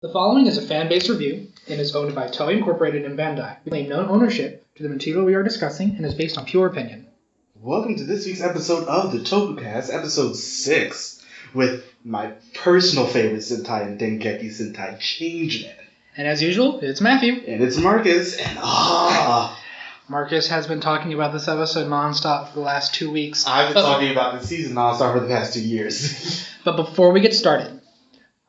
The following is a fan-based review and is owned by Toei Incorporated and Bandai. We claim no ownership to the material we are discussing and is based on pure opinion. Welcome to this week's episode of the Tokucast, episode 6, with my personal favorite Sentai and Dengeki Sentai Changeman. And as usual, it's Matthew. And it's Marcus, and Marcus has been talking about this episode nonstop for the last 2 weeks. I've been talking about this season nonstop for the past 2 years. But before we get started,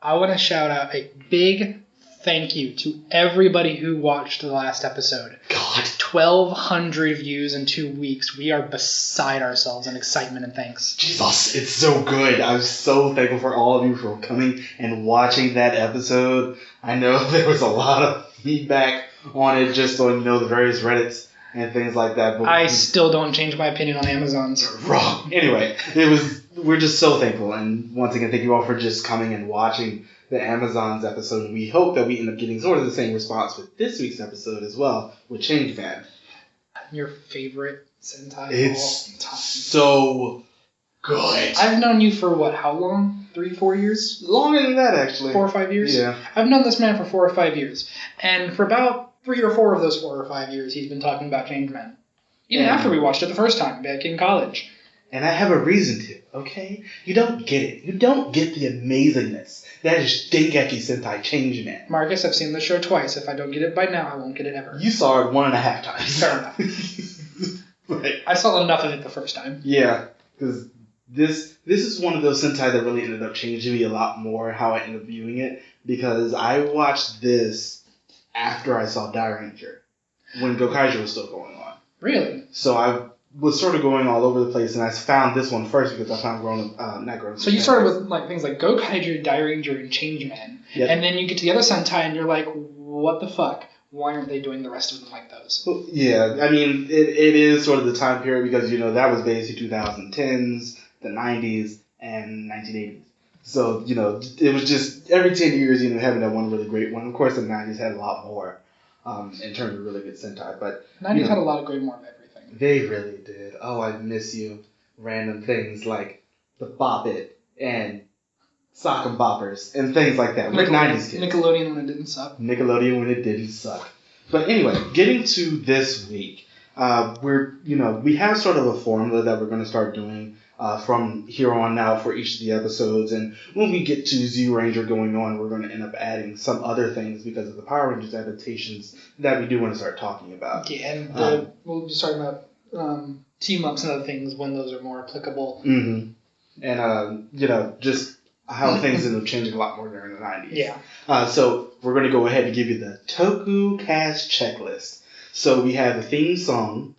I want to shout out a big thank you to everybody who watched the last episode. God. 1,200 views in 2 weeks. We are beside ourselves in excitement and thanks. Jesus, it's so good. I'm so thankful for all of you for coming and watching that episode. I know there was a lot of feedback on it just on, the various Reddits and things like that. But I still don't change my opinion on Amazons. Wrong. Anyway, we're just so thankful. And once again, thank you all for just coming and watching the Amazons episode. And we hope that we end up getting sort of the same response with this week's episode as well, with Changeman. Your favorite Sentai It's of all time. So good. I've known you for what, how long? 3-4 years? Longer than that, actually. 4 or 5 years? Yeah. I've known this man for 4 or 5 years. And for about 3 or 4 of those 4 or 5 years, he's been talking about Changeman. Even after we watched it the first time, back in college. And I have a reason to, okay? You don't get it. You don't get the amazingness. That is Dengeki Sentai Changeman. Marcus, I've seen the show twice. If I don't get it by now, I won't get it ever. You saw it 1.5 times. Fair enough. Right. I saw enough of it the first time. Yeah, because this is one of those Sentai that really ended up changing me a lot more, how I ended up viewing it, because I watched this after I saw Dairanger, when Gokaiger was still going on. Really? So I was sort of going all over the place, and I found this one first because I found not Grown Up. So you started with things like Gokaiger, Dairanger, and Changeman, Yep. and then you get to the other Sentai, and you're like, what the fuck? Why aren't they doing the rest of them like those? Well, yeah, I mean, it is sort of the time period because, that was basically 2010s, the 90s, and 1980s. So, it was just every 10 years, having that one really great one. Of course, the 90s had a lot more in terms of really good Sentai. But 90s had a lot of great more of everything. They really did. Oh, I miss you. Random things like the Bop It and Sock 'em Boppers and things like that. We're 90s kids. Nickelodeon when it didn't suck. Nickelodeon when it didn't suck. But anyway, getting to this week, we have sort of a formula that we're going to start doing from here on out for each of the episodes. And when we get to Z-Ranger going on, we're going to end up adding some other things because of the Power Rangers adaptations that we do want to start talking about. Yeah, and we'll be starting about team-ups and other things when those are more applicable. Mm-hmm. And, just how things end up changing a lot more during the 90s. Yeah. So we're going to go ahead and give you the Tokucast checklist. So we have the theme song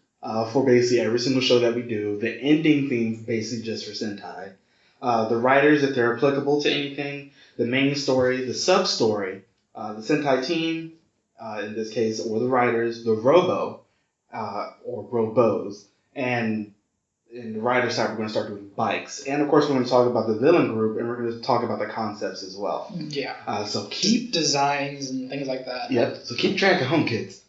for basically every single show that we do. The ending theme basically just for Sentai. The writers, if they're applicable to anything. The main story, the sub-story, the Sentai team, in this case, or the writers, the Robo, or Robos, and in the writer side, we're going to start doing bikes. And, of course, we're going to talk about the villain group, and we're going to talk about the concepts as well. Yeah. So keep... designs and things like that. Yep. So keep track at home, kids.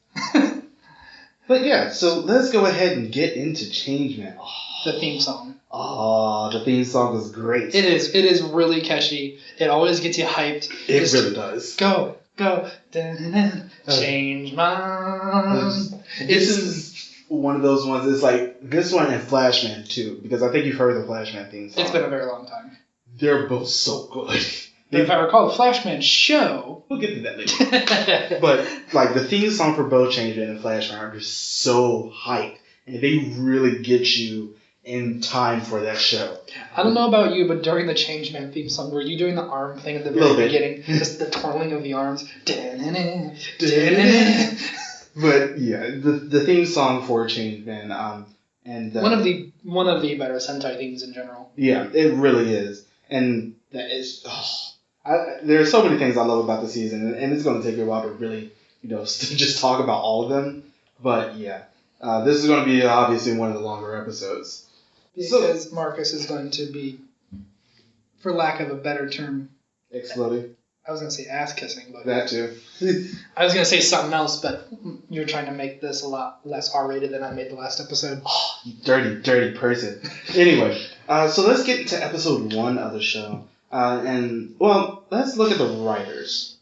But, yeah, so let's go ahead and get into Changeman. The theme song. Oh, the theme song is great. It is. It is really catchy. It always gets you hyped. It really does. Go. Change my... This is one of those ones. It's like this one and Flashman too, because I think you've heard the Flashman theme song. It's been a very long time. They're both so good. If I recall, the Flashman show... We'll get to that later. But the theme song for both Changeman and Flashman are just so hyped, and they really get you in time for that show. I don't know about you, but during the Changeman theme song, were you doing the arm thing at the very beginning? Just the twirling of the arms. But yeah, the theme song for Changeman, and one of the better Sentai themes in general. Yeah, it really is, and that is. There are so many things I love about the season, and it's going to take you a while to really, just talk about all of them. But yeah, this is going to be obviously one of the longer episodes. Because Marcus is going to be, for lack of a better term, exploding. I was going to say ass kissing, but that too. I was going to say something else, but you're trying to make this a lot less R-rated than I made the last episode. Oh, you dirty, dirty person. Anyway, so let's get into episode 1 of the show. Let's look at the writers.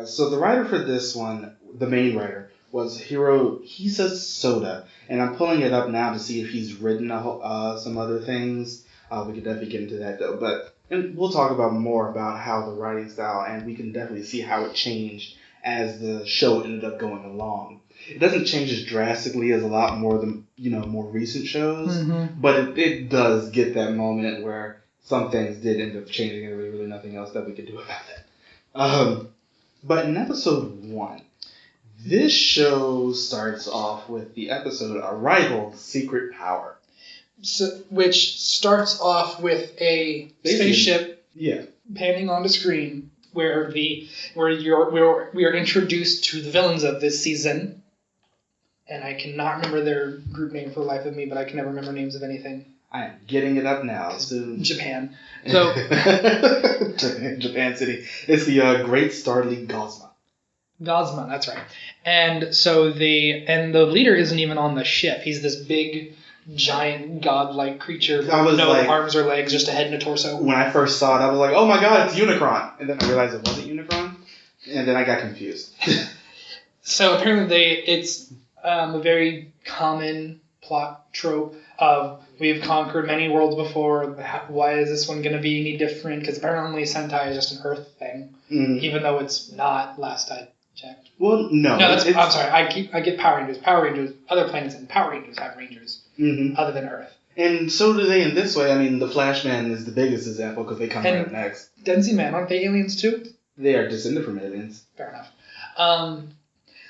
So the writer for this one, the main writer, was Hirohisa Soda, and I'm pulling it up now to see if he's written some other things. We could definitely get into that though, and we'll talk about more about how the writing style, and we can definitely see how it changed as the show ended up going along. It doesn't change as drastically as a lot more of the more recent shows, but it does get that moment where some things did end up changing, and there was really nothing else that we could do about that. But in episode 1, this show starts off with the episode Arrival: Secret Power. So, which starts off with a spaceship panning on the screen where we are introduced to the villains of this season. And I cannot remember their group name for the life of me, but I can never remember names of anything. I am getting it up now. Soon. Japan. So Japan City. It's the Great Star League Gozma. Gozma, that's right. And so the leader isn't even on the ship. He's this big, giant, godlike creature with no arms or legs, just a head and a torso. When I first saw it, I was like, "Oh my god, it's Unicron!" And then I realized it wasn't Unicron, and then I got confused. So apparently, it's a very common plot trope of we've conquered many worlds before. Why is this one going to be any different? Because apparently Sentai is just an Earth thing, even though it's not. Last I checked. Well, no. I'm sorry. I get Power Rangers. Power Rangers. Other planets and Power Rangers have Rangers other than Earth. And so do they in this way. I mean, the Flashman is the biggest example because they come right up next. Denzi Man, aren't they aliens too? They are descended from aliens. Fair enough.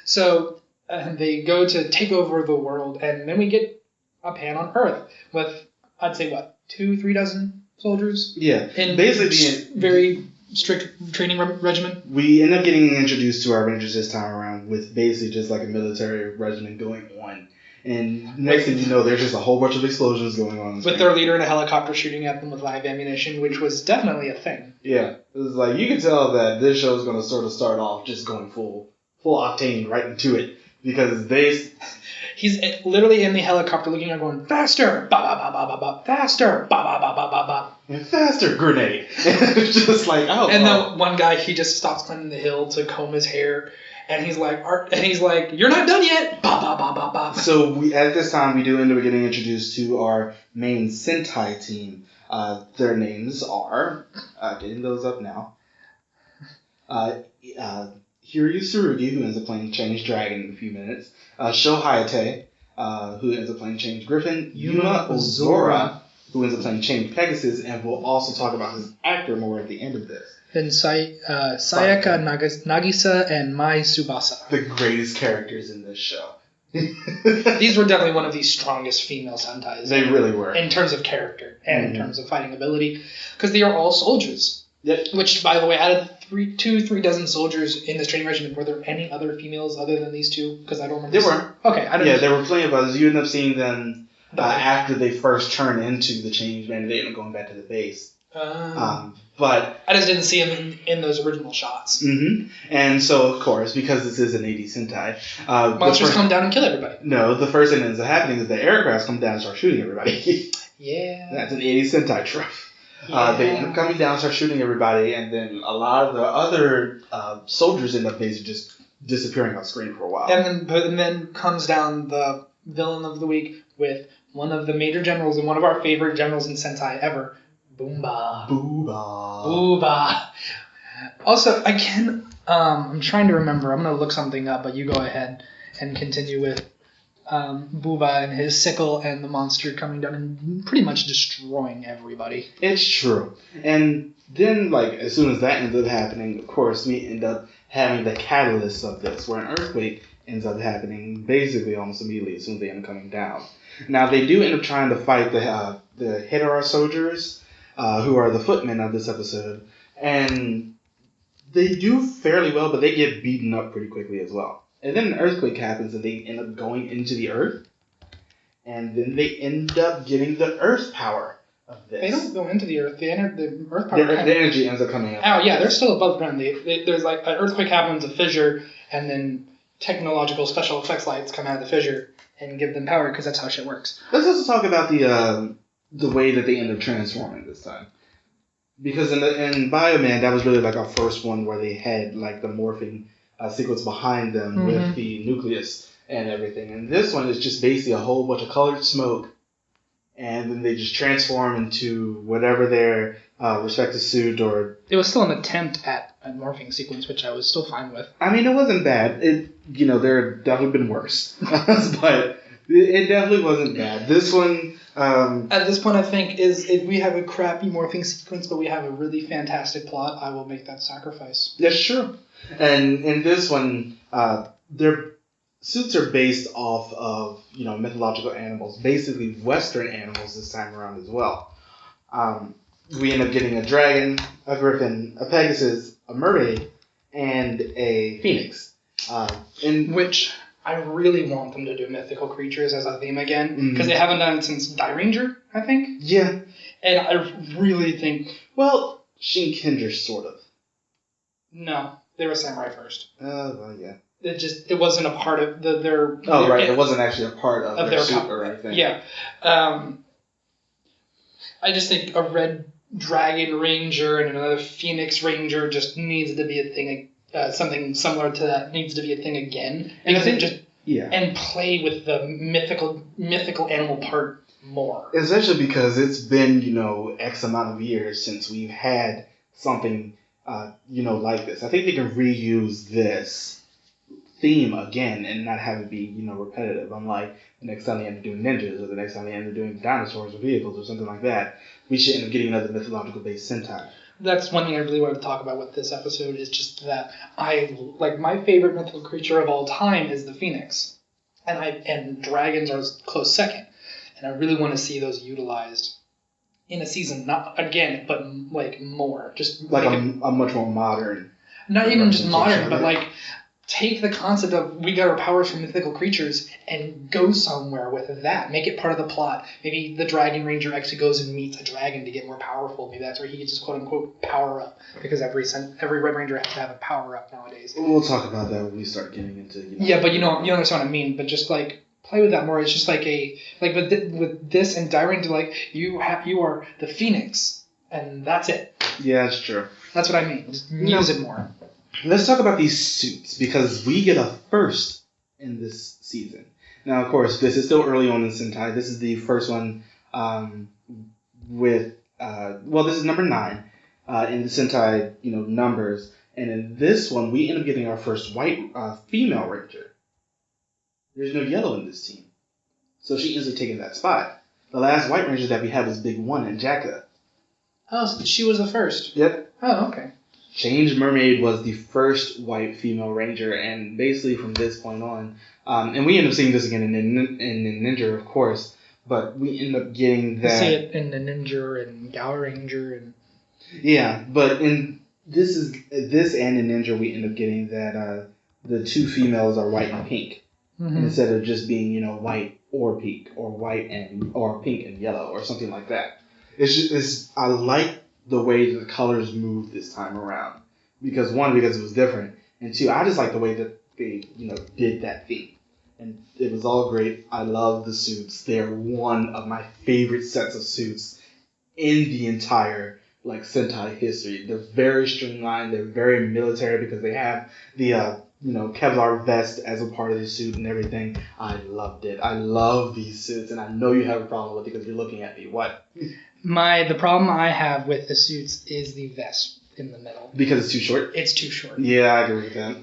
So they go to take over the world, and then we get a pan on Earth with, I'd say, 2-3 dozen soldiers? Yeah. In basically very strict training regimen. We end up getting introduced to our Rangers this time around with basically just like a military regimen going on. And next thing you know, there's just a whole bunch of explosions going on. With their leader in a helicopter shooting at them with live ammunition, which was definitely a thing. Yeah. It was like, you can tell that this show is going to sort of start off just going full octane right into it. Because he's literally in the helicopter looking at going, faster, ba ba ba ba ba ba, faster, ba ba ba ba ba ba. And faster, grenade. It's just like, oh. And the one guy, he just stops climbing the hill to comb his hair. And he's like, you're not done yet. Ba ba ba ba ba. So at this time, we do end up getting introduced to our main Sentai team. Their names are, getting those up now. Hiryu Tsurugi, who ends up playing Change Dragon in a few minutes. Sho Hayate, who ends up playing Change Griffin. Yuma Ozora, who ends up playing Change Pegasus, and we'll also talk about his actor more at the end of this. Then Sayaka Nagisa and Mai Tsubasa. The greatest characters in this show. These were definitely one of the strongest female Sentais. They really were. In terms of character and in terms of fighting ability. Because they are all soldiers. Yep. Which, by the way, out of 3 dozen soldiers in this training regiment, were there any other females other than these two? Because I don't remember. There were. Okay, I don't know. Yeah, there were plenty of others. You end up seeing them after they first turn into the Changeman. They end up going back to the base. But I just didn't see them in those original shots. And so, of course, because this is an 80s Sentai, monsters come down and kill everybody. No, the first thing that ends up happening is the aircrafts come down and start shooting everybody. Yeah. That's an 80s Sentai trope. Yeah. They end up coming down, start shooting everybody, and then a lot of the other soldiers end up basically just disappearing off screen for a while. And then comes down the villain of the week with one of the major generals and one of our favorite generals in Sentai ever, Booba. Also, I'm trying to remember. I'm going to look something up, but you go ahead and continue with Booba and his sickle and the monster coming down and pretty much destroying everybody. It's true. And then, as soon as that ends up happening, of course, we end up having the catalyst of this, where an earthquake ends up happening basically almost immediately as soon as they end up coming down. Now, they do end up trying to fight the Hedera soldiers, who are the footmen of this episode, and they do fairly well, but they get beaten up pretty quickly as well. And then an earthquake happens, and they end up going into the earth, and then they end up getting the earth power of this. They don't go into the earth. The earth power. The energy ends up coming out. Oh yeah, they're still above ground. There's an earthquake happens, a fissure, and then technological special effects lights come out of the fissure and give them power because that's how shit works. Let's also talk about the way that they end up transforming this time. Because in Bioman, that was really like our first one where they had like the morphing sequence behind them with the nucleus and everything. And this one is just basically a whole bunch of colored smoke, and then they just transform into whatever their respective suit or... It was still an attempt at a morphing sequence, which I was still fine with. I mean, it wasn't bad. There have definitely been worse. But it definitely wasn't bad. This one... At this point, I think, if we have a crappy morphing sequence, but we have a really fantastic plot, I will make that sacrifice. Yeah, sure. And in this one, their suits are based off of, mythological animals, basically Western animals this time around as well. We end up getting a dragon, a griffin, a pegasus, a mermaid, and a phoenix. Which... I really want them to do mythical creatures as a theme again, because they haven't done it since Die Ranger, I think. Yeah. And I really think... Well, Shinkenger, sort of. No, they were samurai first. Well, yeah. It wasn't a part of their... Oh, right, it wasn't actually a part of their suit or anything. Yeah. I just think a red dragon ranger and another phoenix ranger just needs to be a thing. Something similar to that needs to be a thing again. And I think and play with the mythical animal part more. Especially because it's been, X amount of years since we've had something, like this. I think they can reuse this theme again and not have it be, repetitive. Unlike the next time they end up doing ninjas or the next time they end up doing dinosaurs or vehicles or something like that. We should end up getting another mythological based Sentai. That's one thing I really want to talk about with this episode is just that my favorite mythical creature of all time is the phoenix, and dragons are close second, and I really want to see those utilized in a season, not again, but more, just like a much more modern. Not even just modern, but take the concept of we got our powers from mythical creatures and go somewhere with that. Make it part of the plot. Maybe the Dragon Ranger actually goes and meets a dragon to get more powerful. Maybe that's where he gets his quote-unquote power-up. Because every Red Ranger has to have a power-up nowadays. We'll talk about that when we start getting into... Yeah, but you understand what I mean. But just, play with that more. It's just with this and Dyrant, you are the Phoenix. And that's it. Yeah, that's true. That's what I mean. Just use it more. Let's talk about these suits, because we get a first in this season. Now, of course, this is still early on in Sentai. This is the first one this is number 9 in the Sentai, numbers. And in this one, we end up getting our first white female ranger. There's no yellow in this team. So she ends up taking that spot. The last white ranger that we had was Big One and Jacka. Oh, so she was the first. Yep. Oh, okay. Change Mermaid was the first white female ranger, and basically from this point on, and we end up seeing this again in Ninja, of course, but we end up getting that... We see it in the Ninja and Gower Ranger and... Yeah, but in this and in Ninja, we end up getting that the two females are white and pink, instead of just being, white or pink, or or pink and yellow, or something like that. I like the way the colors moved this time around. Because it was different. And two, I just like the way that they, did that theme. And it was all great. I love the suits. They're one of my favorite sets of suits in the entire, Sentai history. They're very streamlined. They're very military because they have the, Kevlar vest as a part of the suit and everything. I loved it. I love these suits. And I know you have a problem with it because you're looking at me. What? The problem I have with the suits is the vest in the middle. Because it's too short? It's too short. Yeah, I agree with that.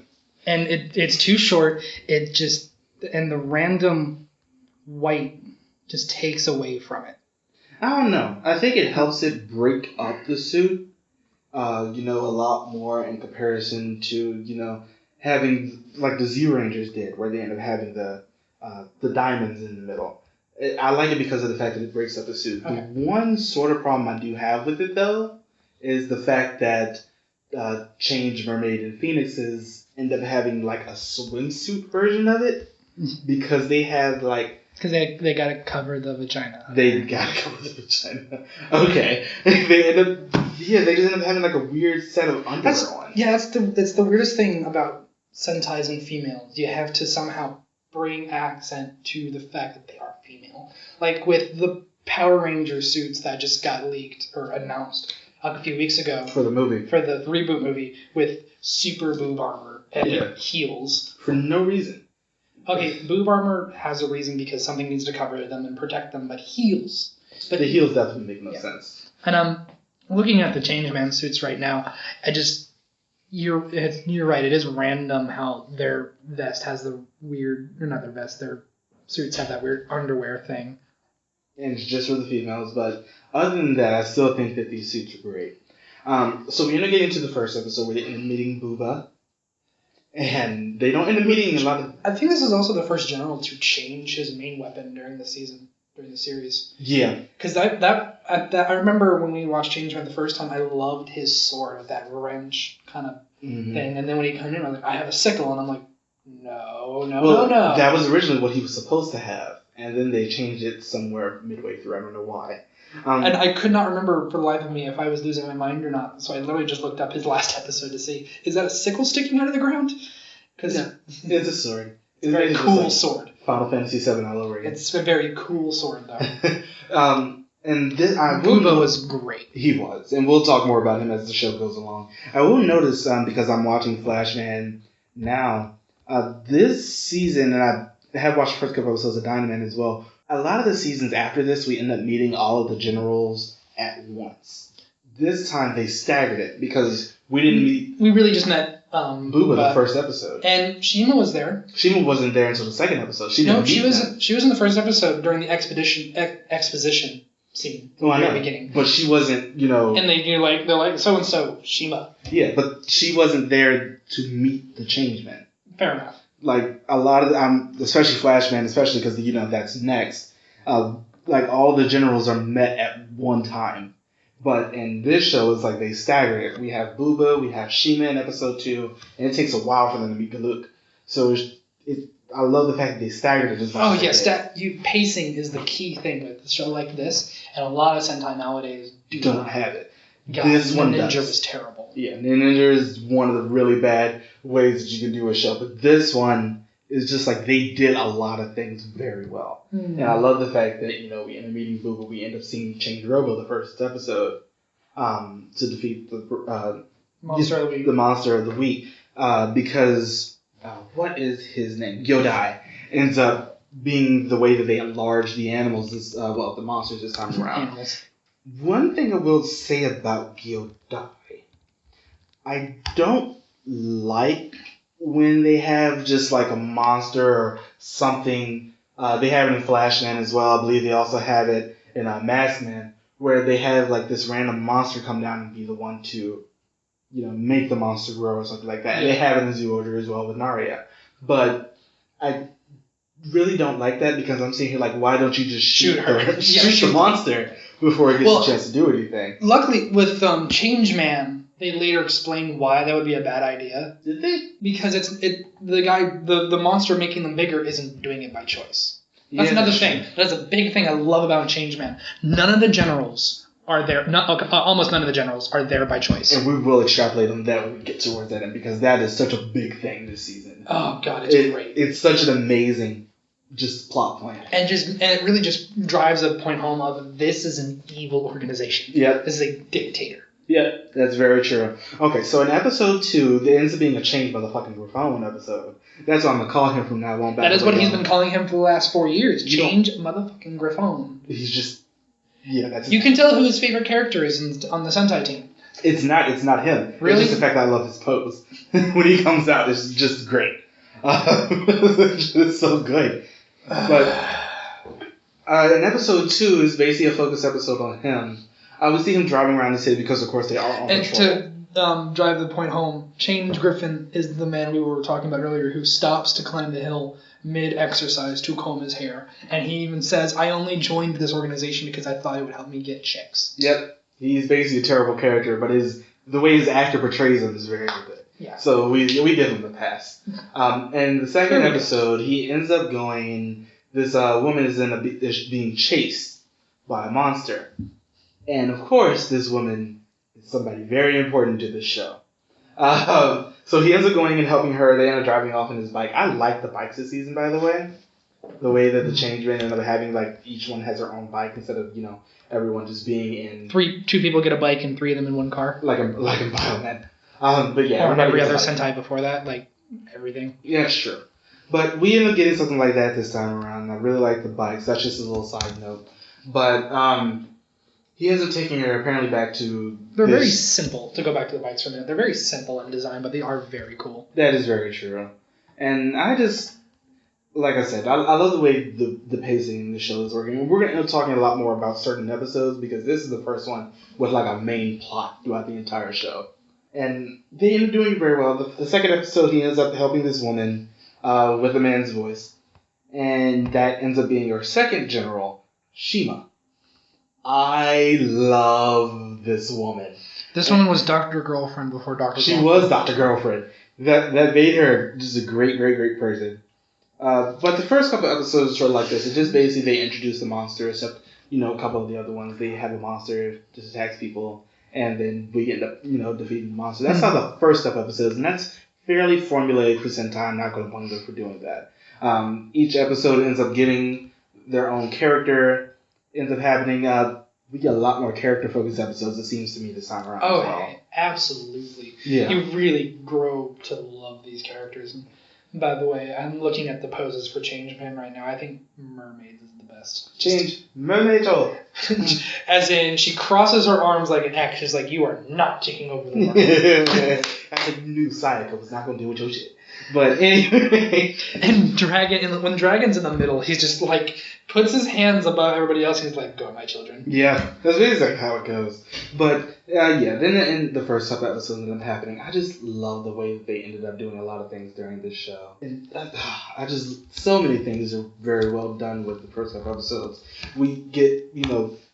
And it's too short. And the random white just takes away from it. I don't know. I think it helps it break up the suit, a lot more in comparison to, having, the Z Rangers did, where they end up having the diamonds in the middle. I like it because of the fact that it breaks up the suit. Okay. The one sort of problem I do have with it, though, is the fact that Change Mermaid and Phoenixes end up having, a swimsuit version of it. Because they have, Because they gotta cover the vagina. They gotta cover the vagina. Okay. They just end up having, a weird set of underwear on. Yeah, that's the weirdest thing about Sentais and females. You have to somehow bring accent to the fact that they are female. With the Power Ranger suits that just got leaked or announced. a few weeks ago. For the movie. For the reboot movie with super boob armor and heels. For no reason. Okay, boob armor has a reason because something needs to cover them and protect them, but heels. But the heels definitely make no sense. And I'm looking at the Changeman suits right now. You're right. It is random how their vest has the weird, or not their vest, their suits have that weird underwear thing. And it's just for the females, but other than that, I still think that these suits are great. So we end up getting to the first episode where they end up meeting Booba. And they don't end up meeting a lot of... I think this is also the first general to change his main weapon during the series. Yeah. Because I remember when we watched Changeman the first time, I loved his sword with that wrench kind of thing. And then when he came in, I was like, I have a sickle. And I'm like, no. That was originally what he was supposed to have. And then they changed it somewhere midway through. I don't know why. And I could not remember for the life of me if I was losing my mind or not. So I literally just looked up his last episode to see, is that a sickle sticking out of the ground? Because it's a sword. It's a very cool sword. Final Fantasy VII all over again. It's a very cool sword, though. And this, Booba was great. He was. And we'll talk more about him as the show goes along. I will notice, because I'm watching Flashman now, this season, and I have watched the first couple episodes of Dynaman as well, a lot of the seasons after this, we end up meeting all of the generals at once. This time, they staggered it, because we didn't meet... We really just met Booba the first episode. And Shima was there. Shima wasn't there until the second episode. She was in the first episode during the exposition scene in the very beginning. But she wasn't, And they're like so and so Shima. Yeah, but she wasn't there to meet the Changeman. Fair enough. Like a lot of especially Flashman, especially because that's next. Like all the generals are met at one time. But in this show, it's like they stagger it. We have Booba, we have Shima in episode 2, and it takes a while for them to meet Galuk. So I love the fact that they staggered it. Pacing is the key thing with a show like this, and a lot of Sentai nowadays do not have it. God, this one Ninja was terrible. Yeah, Ninja is one of the really bad ways that you can do a show, but this one is just like they did a lot of things very well. And I love the fact that, we end up meeting Booba, we end up seeing Change Robo the first episode to defeat the Monster of the Week. The Monster of the Week. Because, what is his name? Gyodai ends up being the way that they enlarge the animals, the monsters this time around. Animals. One thing I will say about Gyodai, I don't like when they have just like a monster or something. They have it in Flashman as well. I believe they also have it in Maskman, where they have like this random monster come down and be the one to, make the monster grow or something like that. And they have it in Zooder as well with Naria. But I really don't like that because I'm sitting here like, why don't you just shoot her? Shoot the monster before it gets a chance to do anything. Luckily, with Changeman, they later explained why that would be a bad idea. Did they? Because the monster making them bigger isn't doing it by choice. That's another thing. That's a big thing I love about Changeman. None of the generals are there. Almost none of the generals are there by choice. And we will extrapolate on that when we get towards that end because that is such a big thing this season. Oh God, it's great. It's such an amazing just plot point. And it really just drives a point home of this is an evil organization. Yeah. This is a dictator. Yeah, that's very true. Okay, so in episode 2, there ends up being a change motherfucking Griffin episode. That's what I'm going to call him from now on. That is what he's been calling him for the last 4 years. Change motherfucking Griffin. He's just... Yeah, that's... You can tell who his favorite character is on the Sentai team. It's not him. Really? It's just the fact that I love his pose. When he comes out, it's just great. It's so good. But in episode 2 is basically a focus episode on him. We see him driving around the city because, of course, they are on patrol. And to drive the point home, Change Griffin is the man we were talking about earlier who stops to climb the hill mid-exercise to comb his hair. And he even says, I only joined this organization because I thought it would help me get chicks. Yep. He's basically a terrible character, but the way his actor portrays him is very good. Yeah. So we give him the pass. And the second episode, he ends up going... This woman is being chased by a monster. And, of course, this woman is somebody very important to this show. So he ends up going and helping her. They end up driving off on his bike. I like the bikes this season, by the way. The way that the Changeman ended up having, like, each one has their own bike instead of, everyone just being in... Two people get a bike and 3 of them in one car. Like a Bioman. But yeah, or every other Sentai before that, like everything. Yeah, sure. But we ended up getting something like that this time around. I really like the bikes. That's just a little side note. But he ends up taking her apparently back to... They're very simple, to go back to the bikes for a minute. They're very simple in design, but they are very cool. That is very true. And I just... Like I said, I love the way the pacing in the show is working. We're going to end up talking a lot more about certain episodes because this is the first one with like a main plot throughout the entire show. And they end up doing very well. The second episode, he ends up helping this woman with a man's voice. And that ends up being her second general, Shima. I love this woman. This woman was Dr. Girlfriend before Dr. She was Dr. Girlfriend. That made her just a great, great, great person. But the first couple episodes are sort of like this. It's just basically they introduce the monster, except, a couple of the other ones, they have a monster just attacks people, and then we end up, defeating the monster. That's how the first couple episodes, and that's fairly formulaic for Sentai. I'm not going to blame them for doing that. Each episode ends up getting their own character, ends up happening. We get a lot more character-focused episodes, it seems to me, this time around as well. Absolutely. Yeah. You really grow to love these characters. And by the way, I'm looking at the poses for Changeman right now. I think Mermaids is the best. Mermaid. As in, she crosses her arms like an X. She's like, you are not taking over the world. I said, you knew Sayaka was not going to deal with your shit. But anyway. And when Dragon's in the middle, he's just like, puts his hands above everybody else. He's like, go, my children. Yeah, that's basically how it goes. But, then in the first couple episodes that end up happening, I just love the way that they ended up doing a lot of things during this show. And so many things are very well done with the first couple episodes. We get,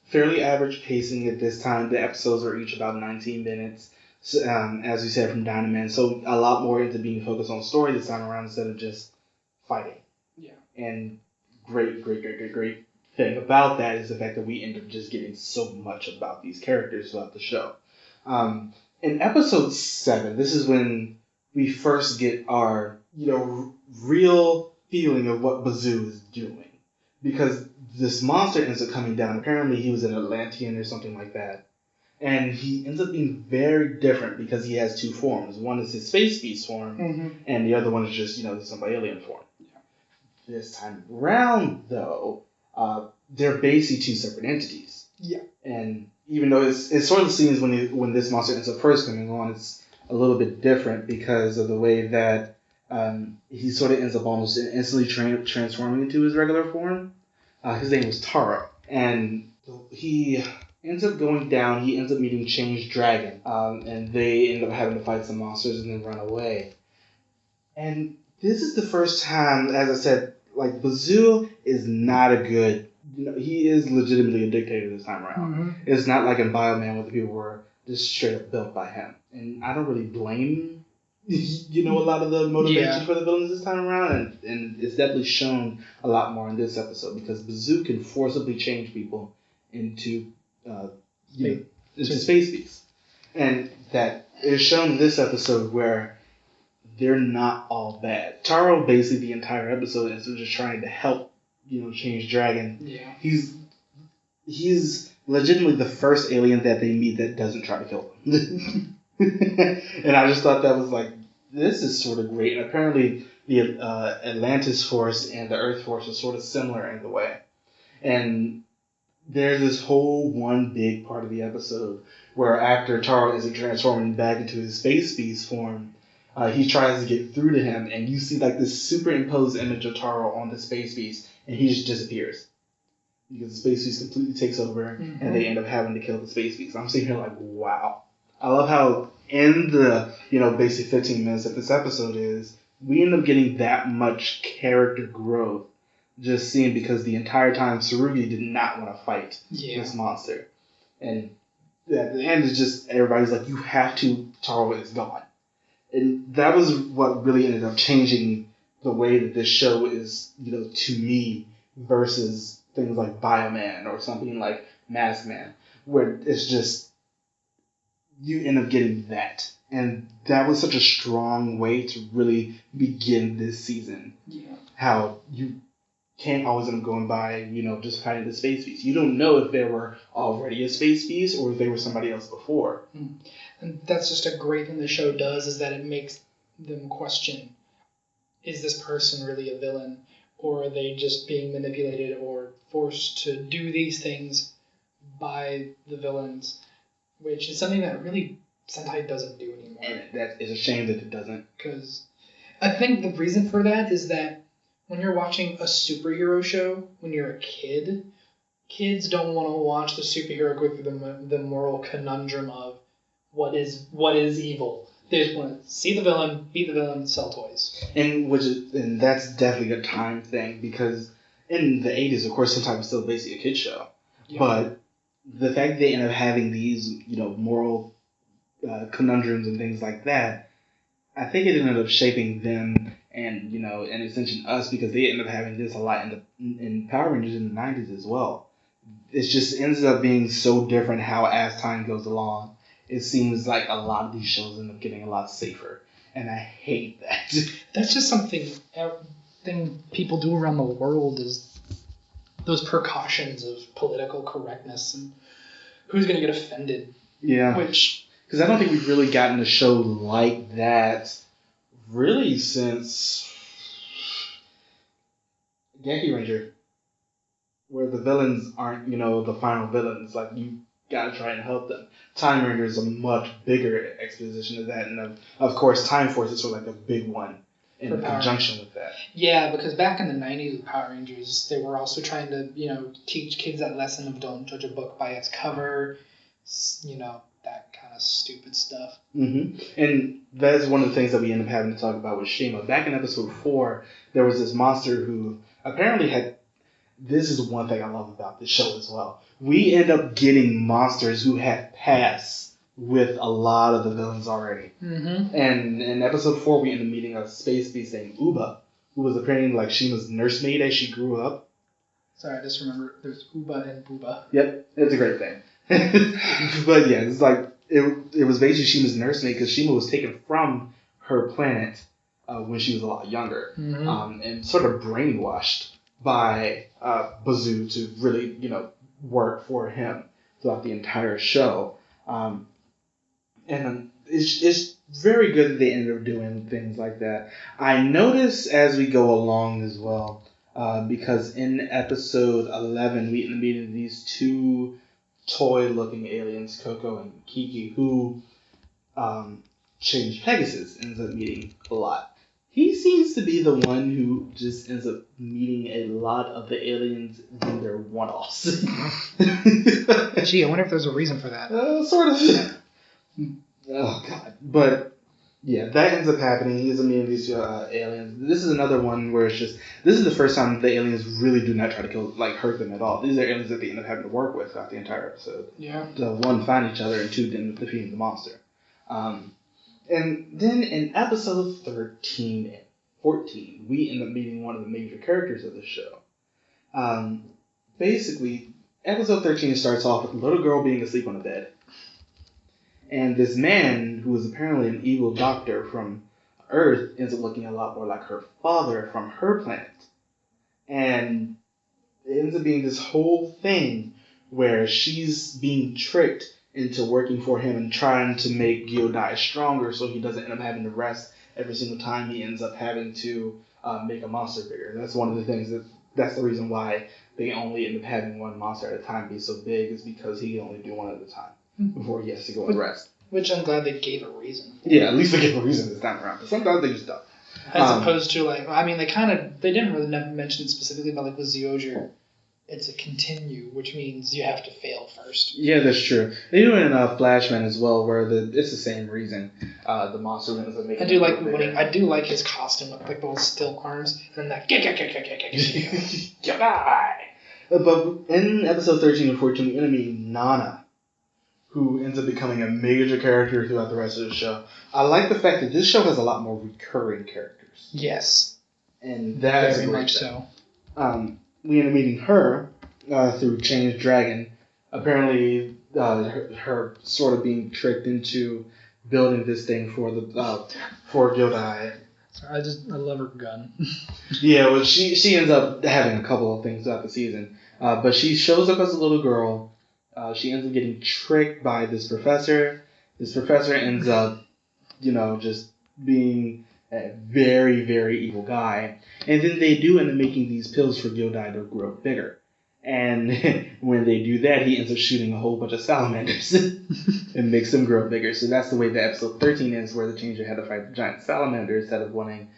fairly average pacing at this time. The episodes are each about 19 minutes. So, as you said, from Dynaman. So a lot more into being focused on story this time around instead of just fighting. Yeah. And great thing about that is the fact that we end up just getting so much about these characters throughout the show. In episode 7, this is when we first get our, real feeling of what Bazoo is doing. Because this monster ends up coming down. Apparently he was an Atlantean or something like that. And he ends up being very different because he has 2 forms. One is his space beast form, and the other one is just, some alien form. Yeah. This time around, though, they're basically 2 separate entities. Yeah. And even though it sort of seems when this monster ends up first coming on, it's a little bit different because of the way that he sort of ends up almost instantly transforming into his regular form. His name was Taro. And he ends up going down. He ends up meeting Changed Dragon. And they end up having to fight some monsters and then run away. And this is the first time, as I said, like, Bazoo is not a good... he is legitimately a dictator this time around. It's not like in Bioman where the people were just straight up built by him. And I don't really blame, a lot of the motivations for the villains this time around. And it's definitely shown a lot more in this episode because Bazoo can forcibly change people into space beasts. And that is shown in this episode where they're not all bad. Taro basically the entire episode is just trying to help, Change Dragon. Yeah. He's legitimately the first alien that they meet that doesn't try to kill them. And I just thought that was like, this is sort of great. And apparently the Atlantis Force and the Earth Force are sort of similar in the way. And there's this whole one big part of the episode where after Taro isn't transforming back into his space beast form, he tries to get through to him, and you see like this superimposed image of Taro on the space beast, and he just disappears. Because the space beast completely takes over, and they end up having to kill the space beast. I'm sitting here like, wow. I love how in the, basic 15 minutes that this episode is, we end up getting that much character growth just seeing because the entire time Tsurugi did not want to fight this monster. And at the end, it's just everybody's like, you have to, Taro is gone. And that was what really ended up changing the way that this show is, to me, versus things like Bioman or something like Maskman, where it's just, you end up getting that. And that was such a strong way to really begin this season. Yeah. How you can't always end up going by, just fighting the space beast. You don't know if there were already a space beast or if they were somebody else before. And that's just a great thing the show does, is that it makes them question, is this person really a villain? Or are they just being manipulated or forced to do these things by the villains? Which is something that really Sentai doesn't do anymore. And that is a shame that it doesn't. Because I think the reason for that is that when you're watching a superhero show, when you're a kid, kids don't want to watch the superhero go through the moral conundrum of what is evil. They just want to see the villain, beat the villain, sell toys. And that's definitely a time thing, because in the 80s, of course, Sentai was still basically a kid's show. Yeah. But the fact that they end up having these, moral conundrums and things like that, I think it ended up shaping them and, and essentially us, because they ended up having this a lot in Power Rangers in the 90s as well. It just ends up being so different how, as time goes along, it seems like a lot of these shows end up getting a lot safer. And I hate that. That's just something people do around the world, is those precautions of political correctness and who's going to get offended. Yeah. Because I don't think we've really gotten a show like that really since Dengeki Ranger, where the villains aren't, the final villains. Like, you gotta try and help them. Time Ranger is a much bigger exposition of that, and of course Time Force is sort of like a big one in conjunction with that. Yeah, because back in the 90s with Power Rangers, they were also trying to, teach kids that lesson of don't judge a book by its cover, that kind of stupid stuff. Mm-hmm. And that's one of the things that we end up having to talk about with Shima. Back in episode 4, there was this monster who apparently had... This is one thing I love about this show as well. We end up getting monsters who had passed with a lot of the villains already. Mm-hmm. And in episode 4, we end up meeting a space beast named Booba, who was apparently like Shima's nursemaid as she grew up. Sorry, I just remember there's Uba and Booba. Yep, it's a great thing. But yeah, it's like it was basically Shima's nursemaid, because Shima was taken from her planet when she was a lot younger, and sort of brainwashed by Bazoo to really, work for him throughout the entire show. And it's very good that they ended up doing things like that. I notice as we go along as well, because in episode 11, we end up meeting these two toy-looking aliens, Coco and Kiki, who Change Pegasus ends up meeting a lot. He seems to be the one who just ends up meeting a lot of the aliens in their one-offs. Gee, I wonder if there's a reason for that. Sort of. Oh, God. But, yeah, that ends up happening. He ends up meeting these aliens. This is another one where it's just... This is the first time the aliens really do not try to hurt them at all. These are aliens that they end up having to work with throughout the entire episode. Yeah. To, one, find each other, and two, end up defeating the monster. And then in episode 13 and 14, we end up meeting one of the major characters of the show. Basically, episode 13 starts off with a little girl being asleep on a bed. And this man, who is apparently an evil doctor from Earth, ends up looking a lot more like her father from her planet. And it ends up being this whole thing where she's being tricked into working for him and trying to make Gyodai stronger so he doesn't end up having to rest every single time he ends up having to make a monster bigger. That's one of the things that's the reason why they only end up having one monster at a time be so big, is because he can only do one at a time before he has to go and rest. Which I'm glad they gave a reason. Yeah, at least they gave a reason this time around. But sometimes they just don't. As opposed to they didn't really mention it specifically, but with Zyuohger, it's a continue, which means you have to fail first. Yeah, that's true. They do it in Flashman as well, where it's the same reason. The monster ends up making. I do like his costume, like those still arms, and that. But in episode 13 and 14, we end up meeting Nana, who ends up becoming a major character throughout the rest of the show. I like the fact that this show has a lot more recurring characters. Yes. And that's very much so. We end up meeting her through Change Dragon. Apparently, her sort of being tricked into building this thing for Gyodai. I love her gun. Yeah, well, she ends up having a couple of things throughout the season. But she shows up as a little girl. She ends up getting tricked by this professor. This professor ends up, just being a very, very evil guy. And then they do end up making these pills for Gyodai to grow bigger. And when they do that, he ends up shooting a whole bunch of salamanders and makes them grow bigger. So that's the way that episode 13 ends, where the Changer had to fight the giant salamander instead of one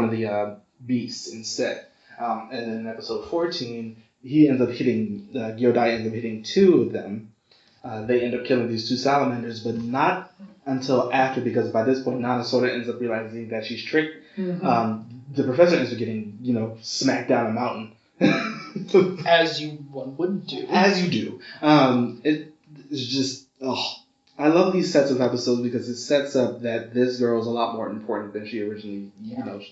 of the beasts instead. And then in episode 14, he ends up hitting Gyodai ends up hitting two of them. They end up killing these two salamanders, but not until after, because by this point, Nana sort of ends up realizing that she's tricked. Mm-hmm. The professor ends up getting, smacked down a mountain. As one would do. As you do. It's just, I love these sets of episodes because it sets up that this girl is a lot more important than she originally,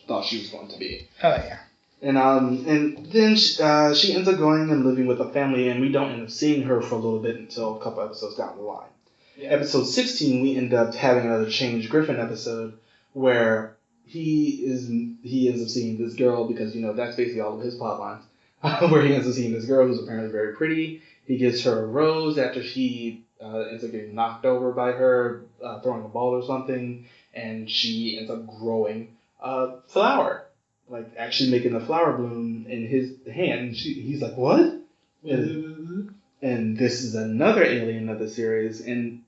thought she was going to be. Oh, yeah. And then she ends up going and living with a family, and we don't end up seeing her for a little bit until a couple episodes down the line. Yeah. Episode 16, we end up having another Change Griffin episode where he ends up seeing this girl, because that's basically all of his plot lines. Where he ends up seeing this girl who's apparently very pretty. He gives her a rose after she ends up getting knocked over by her throwing a ball or something, and she ends up growing a flower, like actually making a flower bloom in his hand. And he's like, what? And this is another alien of the series, and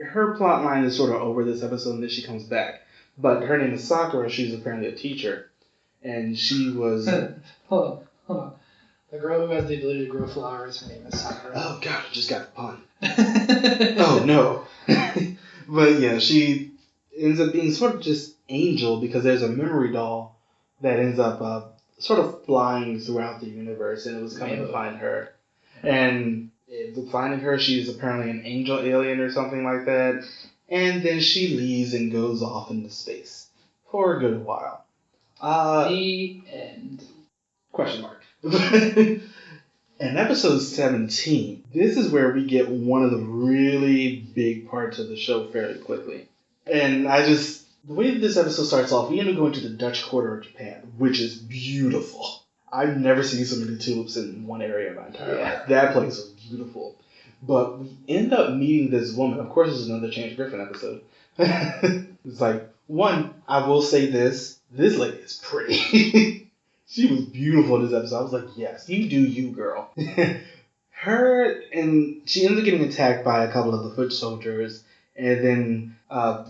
her plot line is sort of over this episode, and then she comes back. But her name is Sakura. She's apparently a teacher, and she was. Hold on. The girl who has the ability to grow flowers, her name is Sakura. Oh, God, I just got the pun. Oh, no. But, yeah, she ends up being sort of just Angel, because there's a memory doll that ends up sort of flying throughout the universe, and it was coming to find her. And finding her, she's apparently an angel alien or something like that. And then she leaves and goes off into space for a good while. The end. Question mark. In episode 17, this is where we get one of the really big parts of the show fairly quickly. And the way that this episode starts off, we end up going to the Dutch quarter of Japan, which is beautiful. I've never seen so many tulips in one area of my entire life. That place was beautiful. But we end up meeting this woman. Of course, this is another Change Griffin episode. It's like, one, I will say this lady is pretty. She was beautiful in this episode. I was like, yes, you do you, girl. And she ends up getting attacked by a couple of the foot soldiers. And then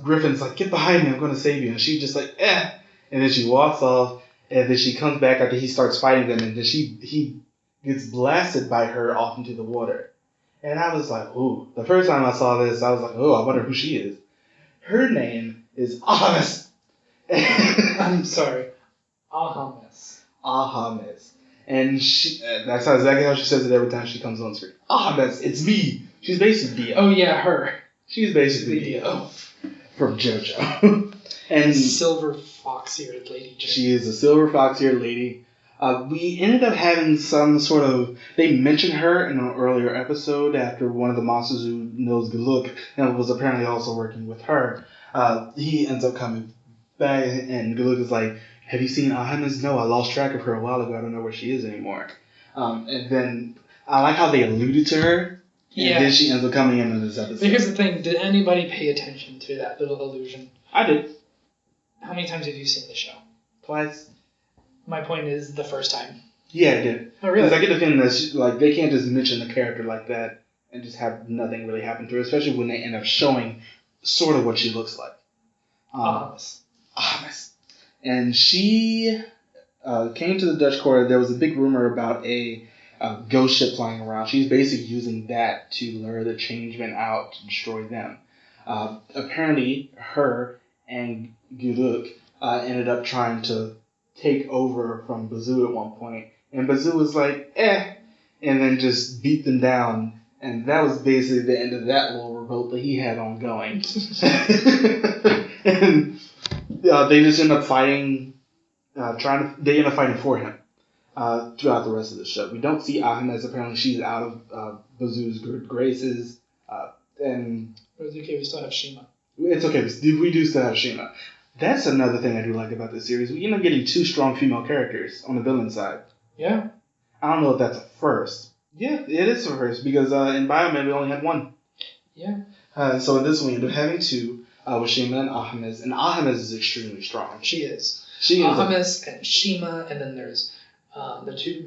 Griffin's like, get behind me, I'm going to save you. And she's just like, eh. And then she walks off. And then she comes back after he starts fighting them. And then he gets blasted by her off into the water. And I was like, ooh. The first time I saw this, I was like, oh, I wonder who she is. Her name is Ahamis. I'm sorry. Ahamis. Ahamis. And that's exactly how she says it every time she comes on screen. Ahamis, it's me. She's basically Dio. Oh, yeah, her. She's basically Dio. From JoJo. And silver fox-eared lady. She is a silver fox-eared lady. We ended up having some sort of... They mentioned her in an earlier episode after one of the monsters who knows Galuk and was apparently also working with her. He ends up coming back, and Galuk is like, have you seen Ahamis? No, I lost track of her a while ago. I don't know where she is anymore. And then I like how they alluded to her. And then she ends up coming in this episode. But here's the thing. Did anybody pay attention to that little allusion? I did. How many times have you seen the show? Twice. My point is the first time. Yeah, I did. Oh, really? Because I get the feeling that they can't just mention a character like that and just have nothing really happen to her, especially when they end up showing sort of what she looks like. Ahamis. And she came to the Dutch quarter. There was a big rumor about a ghost ship flying around. She's basically using that to lure the Changemen out to destroy them. Apparently, her and Guruk ended up trying to take over from Bazoo at one point. And Bazoo was like, and then just beat them down. And that was basically the end of that little revolt that he had ongoing. And they just end up fighting, they end up fighting for him throughout the rest of the show. We don't see Ahamis. Apparently she's out of Bazoo's good graces. But it's okay, we still have Shima. It's okay, we do still have Shima. That's another thing I do like about this series. We end up getting 2 strong female characters on the villain side. Yeah. I don't know if that's a first. Yeah. It is a first, because in Bioman we only had 1. Yeah. So in this one we end up having 2, with Shima and Ahames. And Ahames is extremely strong. She is. Ahames and Shima, and then there's the two.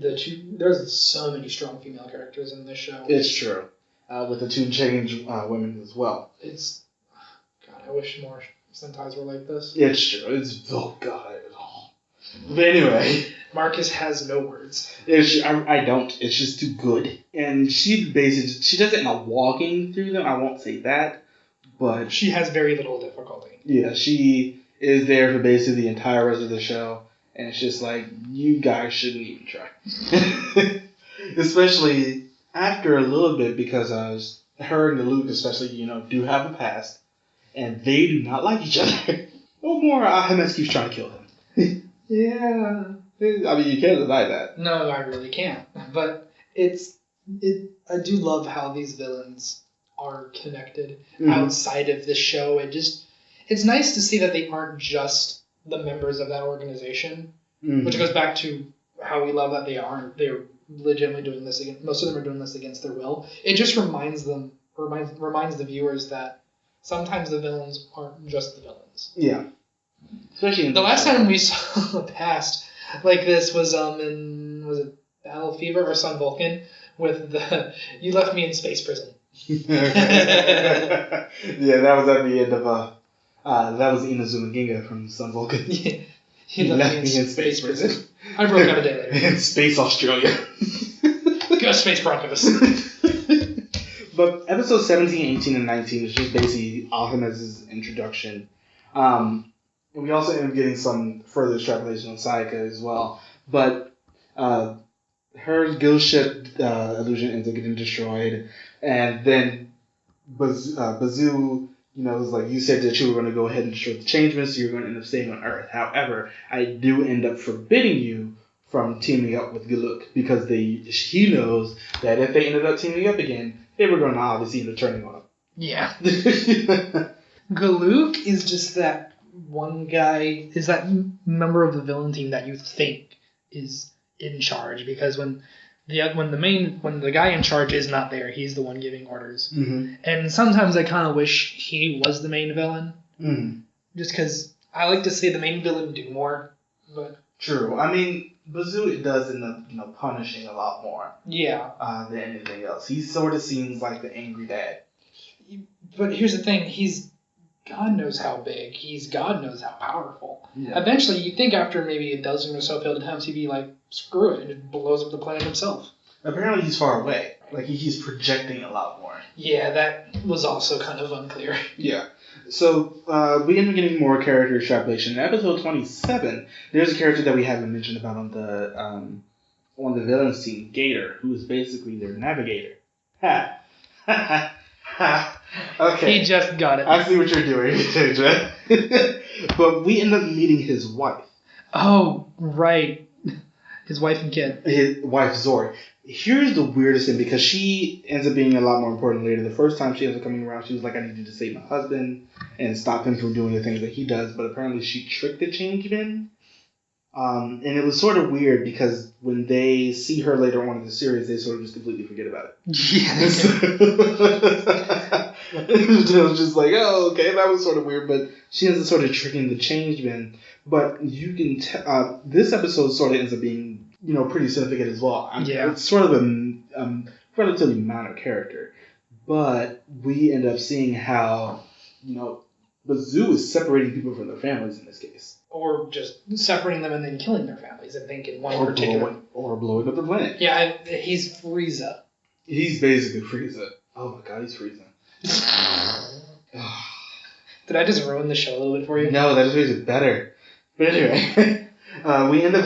There's so many strong female characters in this show. It's true. With the 2 change women as well. It's... God, I wish more Sentais were like this. It's true. It's... Oh, God. But anyway... Marcus has no words. I don't. It's just too good. And she does it in a walking through them. I won't say that, but... She has very little difficulty. Yeah, she is there for basically the entire rest of the show, and it's just like, you guys shouldn't even try. Especially after a little bit, because her and Luke especially, do have a past, and they do not like each other. No more, Ahames keeps trying to kill him. Yeah. I mean, you can't deny that. No, I really can't. But I do love how these villains are connected outside of the show. It's nice to see that they aren't just the members of that organization, which goes back to how we love that they're legitimately doing this against, most of them are doing this against their will. It just reminds the viewers that sometimes the villains aren't just the villains. Yeah. Especially in the last time we saw a past like this was was it Battle Fever or Sun Vulcan with the "You left me in space prison." Yeah, that was at the end of that was Inazuma Ginga from Sun Vulcan. Yeah. You left me in space prison. I broke out a day later. In space Australia. Go Space Broncos. But episodes 17, 18, and 19 is just basically Ahames' introduction. And we also end up getting some further extrapolation on Sayaka as well. But her guild ship illusion ends up getting destroyed. And then Bazoo, is like, you said that you were going to go ahead and destroy the Changeman, so you're going to end up staying on Earth. However, I do end up forbidding you from teaming up with Galuk, because he knows that if they ended up teaming up again, they were going to obviously end up turning on him. Yeah. Galuk is just that one guy, is that member of the villain team that you think is in charge, because when the guy in charge is not there, he's the one giving orders. Mm-hmm. And sometimes I kind of wish he was the main villain, just because I like to see the main villain do more. But true. I mean, Bazoo does end up punishing a lot more. Yeah. Than anything else. He sort of seems like the angry dad. But here's the thing: he's God knows how big. He's God knows how powerful. Yeah. Eventually, you'd think after maybe a dozen or so failed attempts, he'd be like, screw it, and just blows up the planet himself. Apparently, he's far away. Like, he's projecting a lot more. Yeah, that was also kind of unclear. Yeah. So, we end up getting more character extrapolation. In episode 27, there's a character that we haven't mentioned about on the villains team, Gator, who is basically their navigator. Ha! Ha! Ha! Okay. He just got it. I see what you're doing, Tejra. But we end up meeting his wife. Oh, right. His wife and kid. His wife, Zori. Here's the weirdest thing, because she ends up being a lot more important later. The first time she ends up coming around, she was like, I need you to save my husband and stop him from doing the things that he does. But apparently she tricked the Changeman. And it was sort of weird, because when they see her later on in the series, they sort of just completely forget about it. Yes. It was just like, oh, okay, that was sort of weird. But she ends up sort of tricking the Changeman. But you can tell, this episode sort of ends up being, pretty significant as well. Yeah. It's sort of a relatively minor character. But we end up seeing how, Bazoo is separating people from their families in this case. Or just separating them and then killing their families, I think, in one particular... Or blowing up the planet. Yeah, he's Frieza. He's basically Frieza. Oh my god, he's Frieza. Did I just ruin the show a little bit for you? No, that just makes it better. But anyway, we end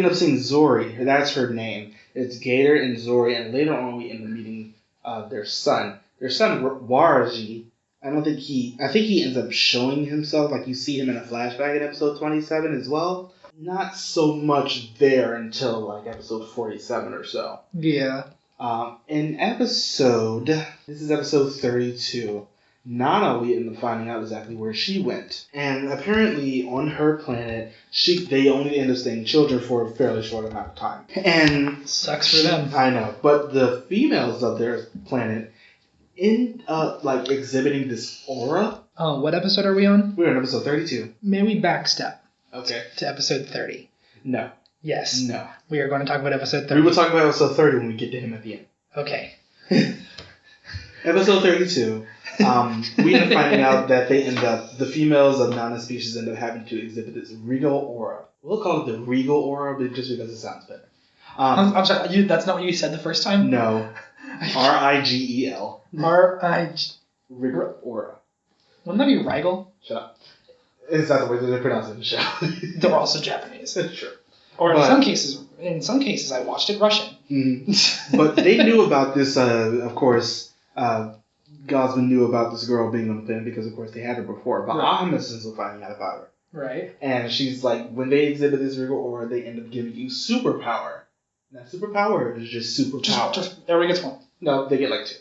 up seeing Zori. That's her name. It's Gator and Zori, and later on we end up meeting their son. Their son, Waraji. I think he ends up showing himself, like you see him in a flashback in episode 27 as well. Not so much there until like episode 47 or so. Yeah. This is episode 32. Nana, we end up finding out exactly where she went. And apparently on her planet, they only end up staying children for a fairly short amount of time. And sucks for them. I know. But the females of their planet end up like exhibiting this aura. Oh, what episode are we on? We're on episode 32. May we backstep? Okay. To episode 30. No. Yes. No. We are going to talk about episode 30. We will talk about episode 30 when we get to him at the end. Okay. Episode 32. We end up finding out that the females of Nana's species end up having to exhibit this Regal Aura. We'll call it the Regal Aura, but just because it sounds better. I'm sorry, that's not what you said the first time? No. R-I-G-E-L. R-I-G... Regal Aura. Wouldn't that be Regal? Shut up. It's not the way that they pronounce it in the show. They're also Japanese. Sure. Or in some cases, I watched it Russian. Mm-hmm. But they knew about this, of course, Gozma knew about this girl being on the planet because, of course, they had her before. But Ahmed ends up finding out about her. Right. And she's like, when they exhibit this Regal Aura, they end up giving you superpower. Now, superpower is just superpower. Just everybody gets one. No, they get like 2.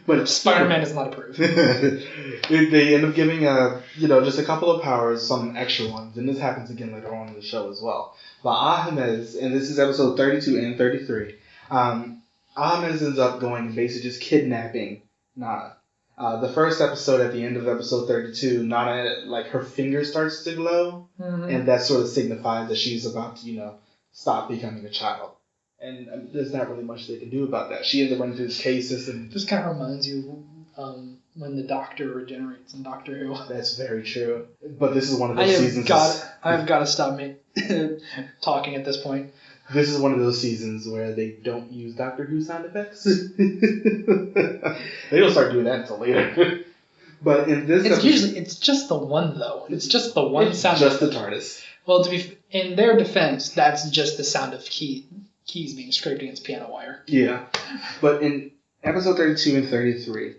But Spider-Man is not approved. They end up giving just a couple of powers, some extra ones, and this happens again later on in the show as well. But Ahmed, and this is episode 32 and 33, Ahmed ends up going and basically just kidnapping Nana. The first episode, at the end of episode 32, Nana, like, her finger starts to glow, and that sort of signifies that she's about to, stop becoming a child. And there's not really much they can do about that. She ends up running through this cave system. Just kind of reminds you when the Doctor regenerates in Doctor Who. That's very true. But this is one of those seasons. I've got to stop talking at this point. This is one of those seasons where they don't use Doctor Who sound effects. They don't start doing that until later. But in this episode, it's just the one though. It's just the one it's sound. Just the TARDIS. Well, in their defense, that's just the sound of keys being scraped against piano wire. Yeah, but in episode 32 and 33,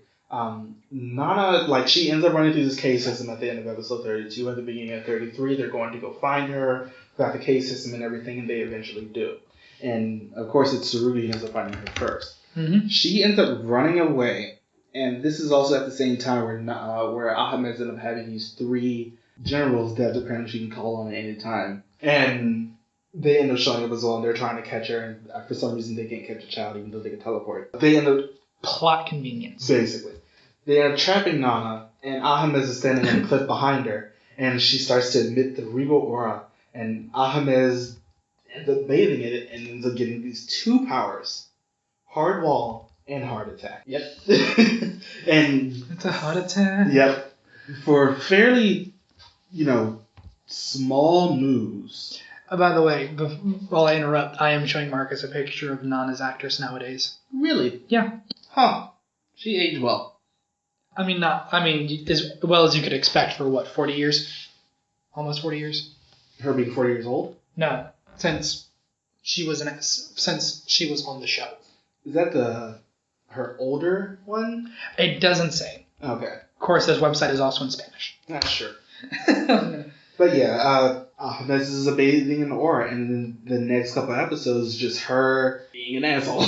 Nana, like, she ends up running through this cave system at the end of episode 32. At the beginning of 33, they're going to go find her, got the cave system and everything, and they eventually do. And of course, it's Tsurugi who ends up finding her first. Mm-hmm. She ends up running away, and this is also at the same time where Ahmed ends up having these 3 generals that apparently she can call on at any time. And they end up showing up as well, and they're trying to catch her, and for some reason they can't catch a child even though they can teleport. They end up... Plot convenience. Basically. They end up trapping Nana, and Ahmed is standing on the cliff behind her, and she starts to emit the Regal Aura, and Ahmed ends up bathing in it and ends up getting these 2 powers. Hard Wall and Heart Attack. Yep. And... It's a heart attack. Yep. For fairly, small moves... By the way, while I interrupt, I am showing Marcus a picture of Nana's actress nowadays. Really? Yeah. Huh. She aged well. As well as you could expect for 40 years? Almost 40 years? Her being 40 years old? No. Since she was on the show. Is that her older one? It doesn't say. Okay. Of course, this website is also in Spanish. Not sure. But yeah, this is a bathing in aura, and then the next couple of episodes is just her being an asshole.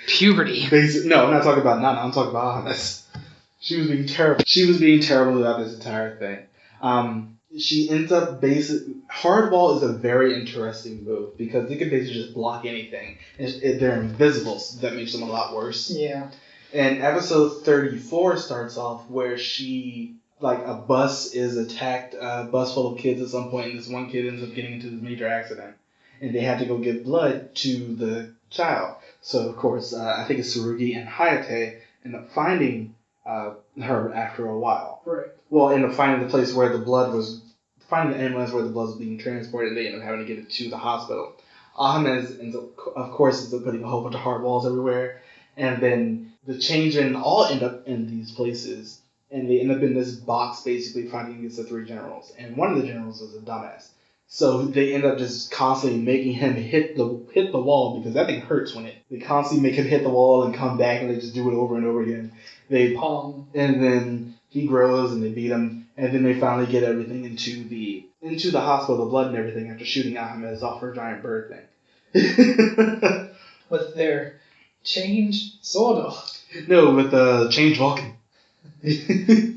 Puberty. No, I'm not talking about Nana. I'm talking about Ahmed. She was being terrible. She was being terrible about this entire thing. She ends up Hardball is a very interesting move because they can basically just block anything. They're invisible, so that makes them a lot worse. Yeah. And episode 34 starts off where a bus is attacked, a bus full of kids at some point, and this one kid ends up getting into this major accident. And they have to go give blood to the child. So, of course, I think it's Tsurugi and Hayate end up finding her after a while. Right. Well, end up finding the ambulance where the blood was being transported, and they end up having to get it to the hospital. Ahmed ends up putting a whole bunch of hard walls everywhere. And then the Changemen all end up in these places. And they end up in this box basically fighting against the 3 generals. And one of the generals was a dumbass. So they end up just constantly making him hit the wall because that thing hurts they constantly make him hit the wall and come back, and they just do it over and over again. They palm, and then he grows and they beat him, and then they finally get everything into the hospital, the blood and everything, after shooting Ahmed off her giant bird thing. With their Change Sordo. No, with the Change Vulcan.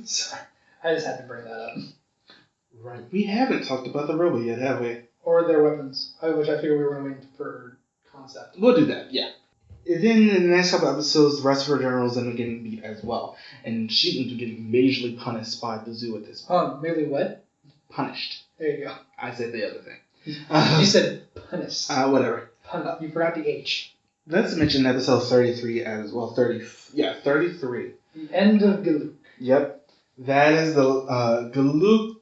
Sorry, I just had to bring that up. Right. We haven't talked about the robot yet, have we? Or their weapons, which I figured we were going to wait for concept. We'll do that, yeah. And then in the next couple episodes, the rest of her generals end up getting beat as well. And she ends up getting majorly punished by the zoo at this point. Merely what? Punished. There you go. I said the other thing. You said punished. Whatever. You forgot the H. Let's mention episode 33 as well. 33. The end of Galuk. Yep. That is the Galuk.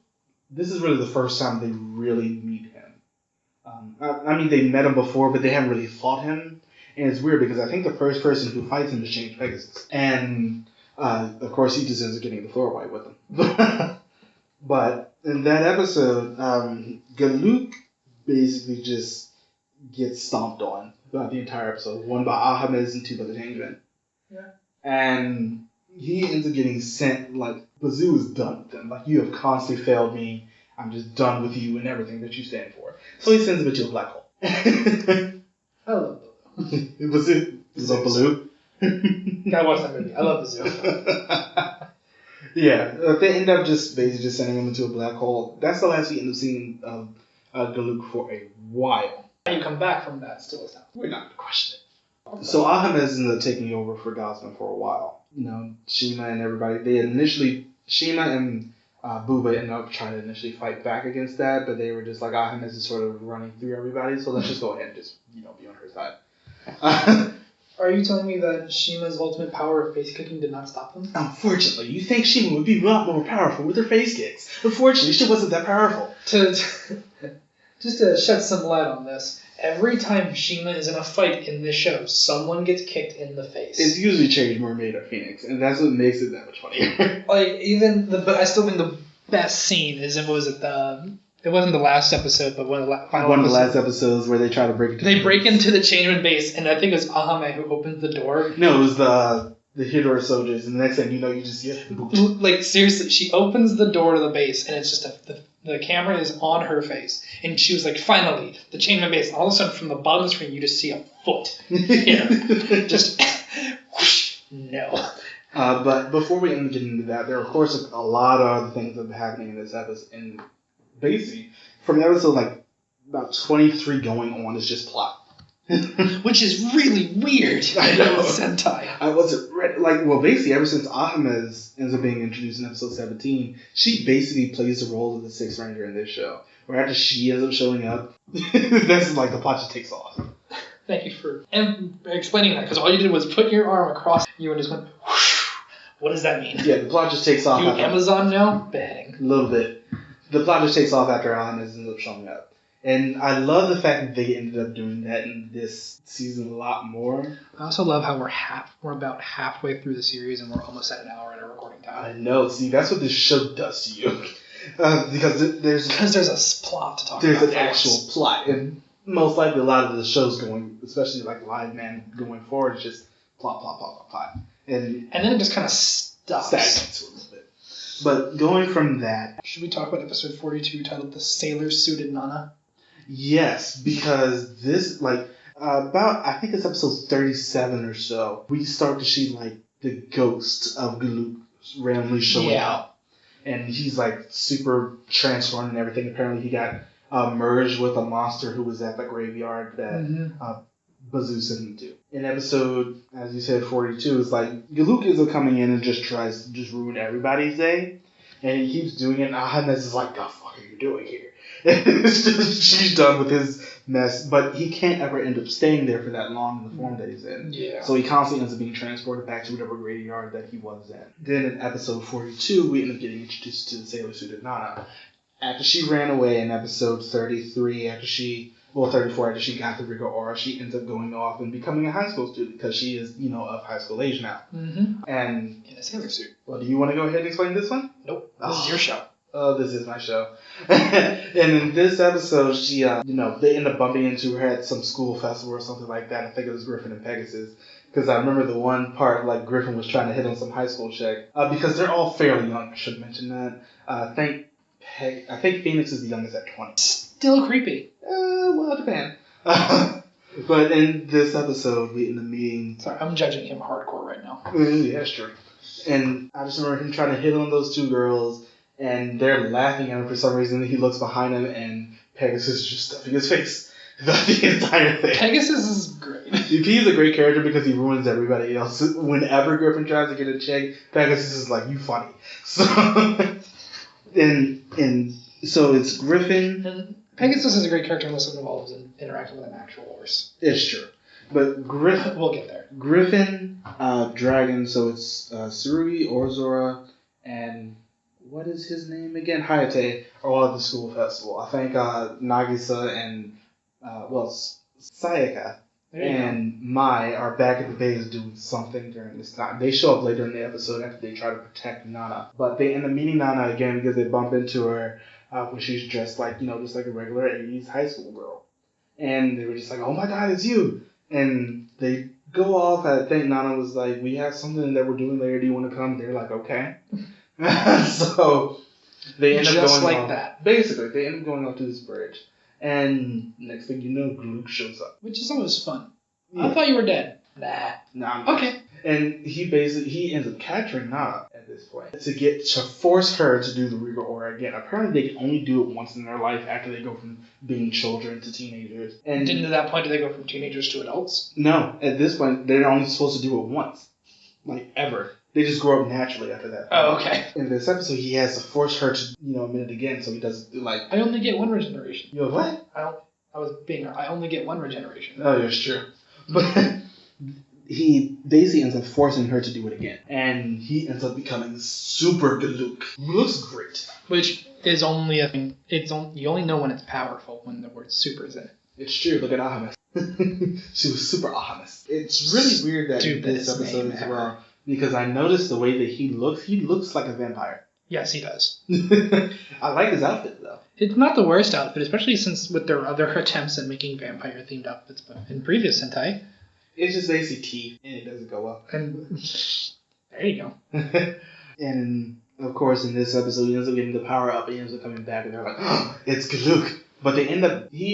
This is really the first time they really meet him. I mean, they met him before, but they haven't really fought him. And it's weird because I think the first person who fights him is Change Pegasus. And, of course, he just ends up getting the floor wipe with him. But in that episode, Galuk basically just gets stomped on throughout the entire episode. One by Ahamez and two by the Changeman. Yeah. And he ends up getting sent, like, Bazoo is done with him. Like, you have constantly failed me. I'm just done with you and everything that you stand for. So he sends him to a black hole. I love Bazoo. Was it Bazoo? I watched that movie. I love Bazoo. Yeah, they end up just basically just sending him into a black hole. That's the last we end up seeing of Galuk for a while. You come back from that still. We're not going to question it. So Ahamez ends up taking over for Gozma for a while. You know, Shima and everybody, Shima and Booba ended up trying to initially fight back against that, but they were just like, Ahamez is sort of running through everybody, so let's just go ahead and just, be on her side. Are you telling me that Shima's ultimate power of face kicking did not stop him? Unfortunately, you think Shima would be a lot more powerful with her face kicks. Unfortunately, she wasn't that powerful. Just to shed some light on this, every time Shima is in a fight in this show, someone gets kicked in the face. It's usually Change Mermaid or Phoenix, and that's what makes it that much funnier. But I still think the best scene is it wasn't the last episode, but one of the last episodes where they try to break into They break into the Changeman base, and I think it was Ahame who opens the door. No, it was the Hidora soldiers, and the next thing you know, you just get... Like, seriously, she opens the door to the base, and it's just the camera is on her face. And she was like, finally, the Changeman base. And all of a sudden, from the bottom of the screen, you just see a foot. Just, whoosh, no. But before we get into that, there are, of course, a lot of other things that are happening in this episode. And basically, from episode, about 23 going on is just plot. Which is really weird. I know. Sentai. I wasn't ready. Basically, ever since Ahamez ends up being introduced in episode 17, she basically plays the role of the Sixth Ranger in this show. Where after she ends up showing up, that's the plot just takes off. Thank you for explaining that, because all you did was put your arm across you and just went, whoosh. What does that mean? Yeah, the plot just takes off. You Amazon now? Bang. A little bit. The plot just takes off after Ahamez ends up showing up. And I love the fact that they ended up doing that in this season a lot more. I also love how we're about halfway through the series and we're almost at an hour at a recording time. I know. See, that's what this show does to you. Because there's a plot to talk about. There's an actual plot. And most likely a lot of the shows going, especially Live Man going forward, is just plot. And then it just kind of stops. Stagnates a little bit. But going from that... Should we talk about episode 42 titled The Sailor Suited Nana? Yes, because this, I think it's episode 37 or so, we start to see, the ghost of Galuk randomly showing out. And he's, super transformed and everything. Apparently he got merged with a monster who was at the graveyard that Bazoo sent him to. In episode, as you said, 42, it's Galuk is coming in and just tries to just ruin everybody's day. And he keeps doing it, and Ahamez is like, the fuck are you doing here? She's done with his mess, but he can't ever end up staying there for that long in the form that he's in. Yeah. So he constantly ends up being transported back to whatever graveyard that he was in. Then in episode 42, we end up getting introduced to the Sailor Suited Nana. After she ran away in episode 33, 34, after she got the Regal Aura, she ends up going off and becoming a high school student because she is, of high school age now. Mm-hmm. And in a sailor suit. Well, do you want to go ahead and explain this one? Nope. This is your show. Oh, this is my show. And in this episode, she, they end up bumping into her at some school festival or something like that. I think it was Griffin and Pegasus. Because I remember the one part, Griffin was trying to hit on some high school chick. Because they're all fairly young, I should mention that. I think Phoenix is the youngest at 20. Still creepy. Well, it depends. But in this episode, we in the meeting. Sorry, I'm judging him hardcore right now. Yeah, sure. And I just remember him trying to hit on those two girls, and they're laughing at him for some reason. He looks behind him, and Pegasus is just stuffing his face throughout the entire thing. Pegasus is great. He's a great character because he ruins everybody else. Whenever Griffin tries to get a check, Pegasus is like, "You funny." So, and so it's Griffin. And Pegasus is a great character unless it involves interacting with an actual horse. It's true. But Griffin... We'll get there. Griffin, Dragon, so it's Tsurugi, Orzora, and what is his name again? Hayate are all at the school festival. I think Nagisa and, Sayaka and Mai are back at the base doing something during this time. They show up later in the episode after they try to protect Nana. But they end up meeting Nana again because they bump into her when she's dressed like, just like a regular 80s high school girl. And they were just like, "Oh my god, it's you!" And they go off. I think Nana was like, "We have something that we're doing later. Do you want to come?" They're like, "Okay." So they end up going just like off, that. Basically, they end up going off to this bridge. And next thing you know, Gluck shows up. Which is always fun. Yeah. I thought you were dead. Nah. Okay. And he ends up capturing Nana at this point to force her to do the Regal Aura again. Apparently, they can only do it once in their life after they go from being children to teenagers. And at that point, do they go from teenagers to adults? No, at this point, they're only supposed to do it once, like ever. They just grow up naturally after that. Oh, okay. In this episode, he has to force her to, admit it again, so he does like. I only get one regeneration. You know what? I only get one regeneration. Oh, yeah, sure. But he basically ends up forcing her to do it again. And he ends up becoming Super Gluck. Looks great. Which is only a thing. You only know when it's powerful when the word super is in it. It's true. Look at Ahames. She was Super Ahames. It's really weird that in this episode as well, because I noticed the way that he looks like a vampire. Yes, he does. I like his outfit, though. It's not the worst outfit, especially since with their other attempts at making vampire-themed outfits in previous Sentai. It's just basically teeth, and it doesn't go up. And there you go. And, of course, in this episode, he ends up getting the power up, and he ends up coming back, and they're like, "Oh, it's Gluck." But he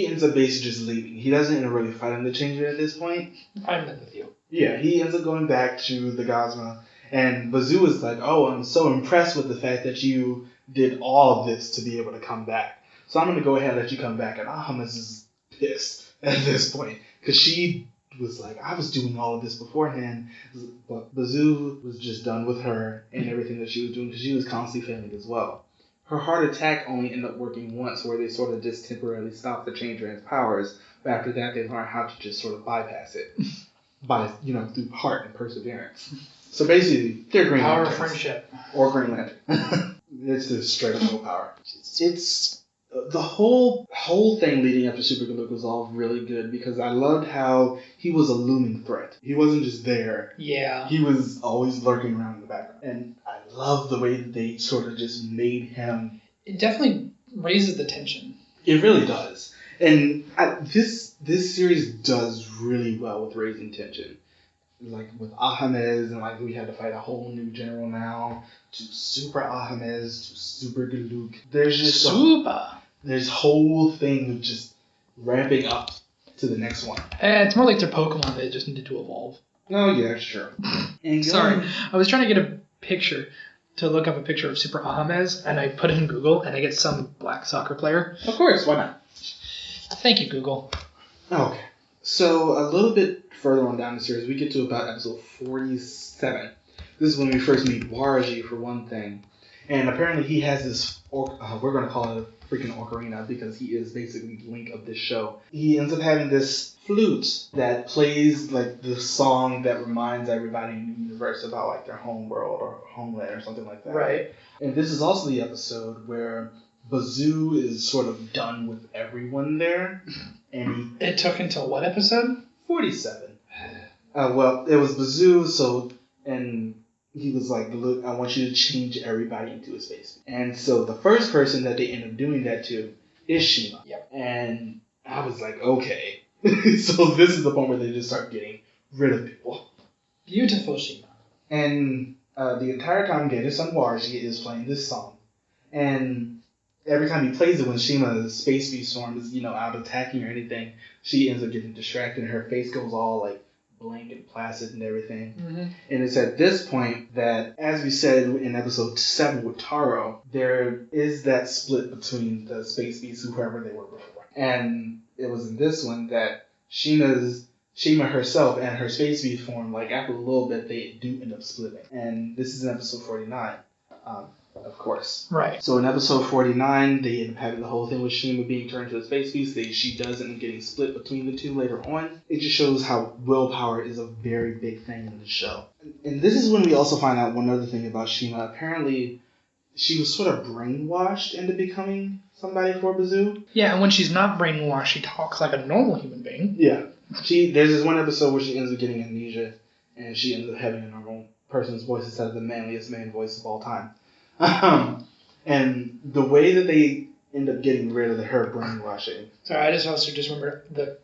ends up basically just leaving. He doesn't end up really fighting the Changer at this point. I'm in with you. Yeah, he ends up going back to the Gozma. And Bazoo is like, "Oh, I'm so impressed with the fact that you did all of this to be able to come back. So I'm going to go ahead and let you come back." And Ahamas is pissed at this point. Because she was like, "I was doing all of this beforehand." But Bazoo was just done with her and everything that she was doing because she was constantly failing as well. Her heart attack only ended up working once, where they sort of just temporarily stopped the Changer and its powers. But after that, they learned how to just sort of bypass it by, through heart and perseverance. So basically, they're Green Power Lanterns. of friendship. Or Green Lantern. It's the straight up willpower. It's the whole thing leading up to Super Gluck was all really good because I loved how he was a looming threat. He wasn't just there. Yeah. He was always lurking around in the background. And I love the way that they sort of just made him. It definitely raises the tension. It really does. And this series does really well with raising tension. Like with Ahames, and we had to fight a whole new general now, to Super Ahames, to Super Gluck. There's just this whole thing of just ramping up to the next one. It's more like their Pokemon that just needed to evolve. Oh yeah, sure. Sorry, I was trying to get to look up a picture of Super Ahames, and I put it in Google, and I get some black soccer player. Of course, why not? Thank you, Google. Okay. So a little bit further on down the series, we get to about episode 47. This is when we first meet Waraji, for one thing. And apparently he has this, we're going to call it a freaking ocarina because he is basically Link of this show. He ends up having this flute that plays the song that reminds everybody in the universe about their home world or homeland or something like that. Right. And this is also the episode where Bazoo is sort of done with everyone there. And it took until what episode? 47. Well, it was Bazoo, and he was like, "Look, I want you to change everybody into a space." And so the first person that they end up doing that to is Shima. Yep. And I was like, okay. So this is the point where they just start getting rid of people. Beautiful Shima. And the entire time, Gator-san Waraji is playing this song. And every time he plays it, when Shima's space beast form is, out attacking or anything, she ends up getting distracted and her face goes all like blank and placid and everything. Mm-hmm. And it's at this point that, as we said in episode 7 with Taro, there is that split between the space beasts, whoever they were before. And it was in this one that Shima herself and her space beast form, like after a little bit, they do end up splitting. And this is in episode 49. Of course. Right. So in episode 49, they end up having the whole thing with Shima being turned to a space beast. She does end up getting split between the two later on. It just shows how willpower is a very big thing in the show. And this is when we also find out one other thing about Shima. Apparently, she was sort of brainwashed into becoming somebody for Bazoo. Yeah, and when she's not brainwashed, she talks like a normal human being. Yeah. There's this one episode where she ends up getting amnesia, and she ends up having a normal person's voice instead of the manliest man voice of all time. And the way that they end up getting rid of her brainwashing. Sorry, I also just remember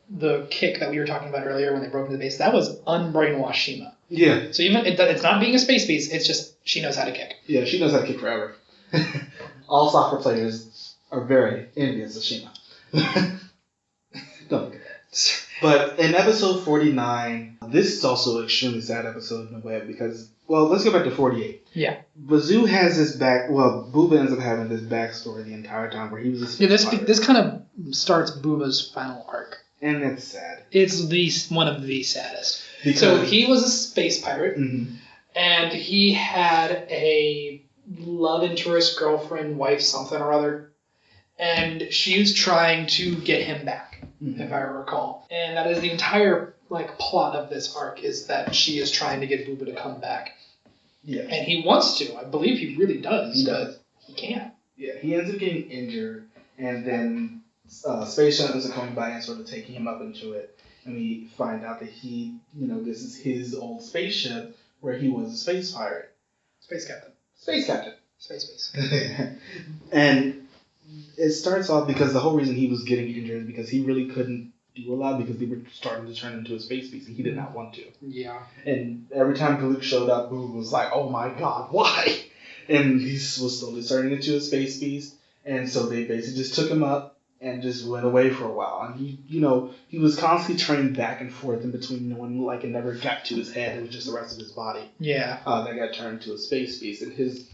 the kick that we were talking about earlier when they broke into the base. That was unbrainwashed Shima. Yeah. So even it's not being a space beast. It's just she knows how to kick. Yeah, she knows how to kick forever. All soccer players are very envious of Shima. Don't look at that. But in episode 49, this is also an extremely sad episode in a way because, well, let's go back to 48. Yeah. Bazoo has this Booba ends up having this backstory the entire time where he was a space pirate. This kind of starts Booba's final arc. And it's sad. It's one of the saddest. Because, so he was a space pirate, mm-hmm. and he had a love interest, girlfriend, wife, something or other, and she was trying to get him back, mm-hmm. if I recall. And that is the entire plot of this arc, is that she is trying to get Booba to come back. Yeah. And he wants to. I believe he really does, but he can't. Yeah, he ends up getting injured, and then Space Shuttle ends up coming by and sort of taking him up into it. And we find out that he, this is his old spaceship where he was a space pirate. Space captain. Space. And it starts off because the whole reason he was getting injured is because he really couldn't do a lot because they were starting to turn into a space beast and he did not want to. Yeah. And every time Galuk showed up, Boo was like, oh my god, why? And he was slowly turning into a space beast. And so they basically just took him up and just went away for a while. And he was constantly turning back and forth in between when it never got to his head. It was just the rest of his body. Yeah. That got turned to a space beast. And his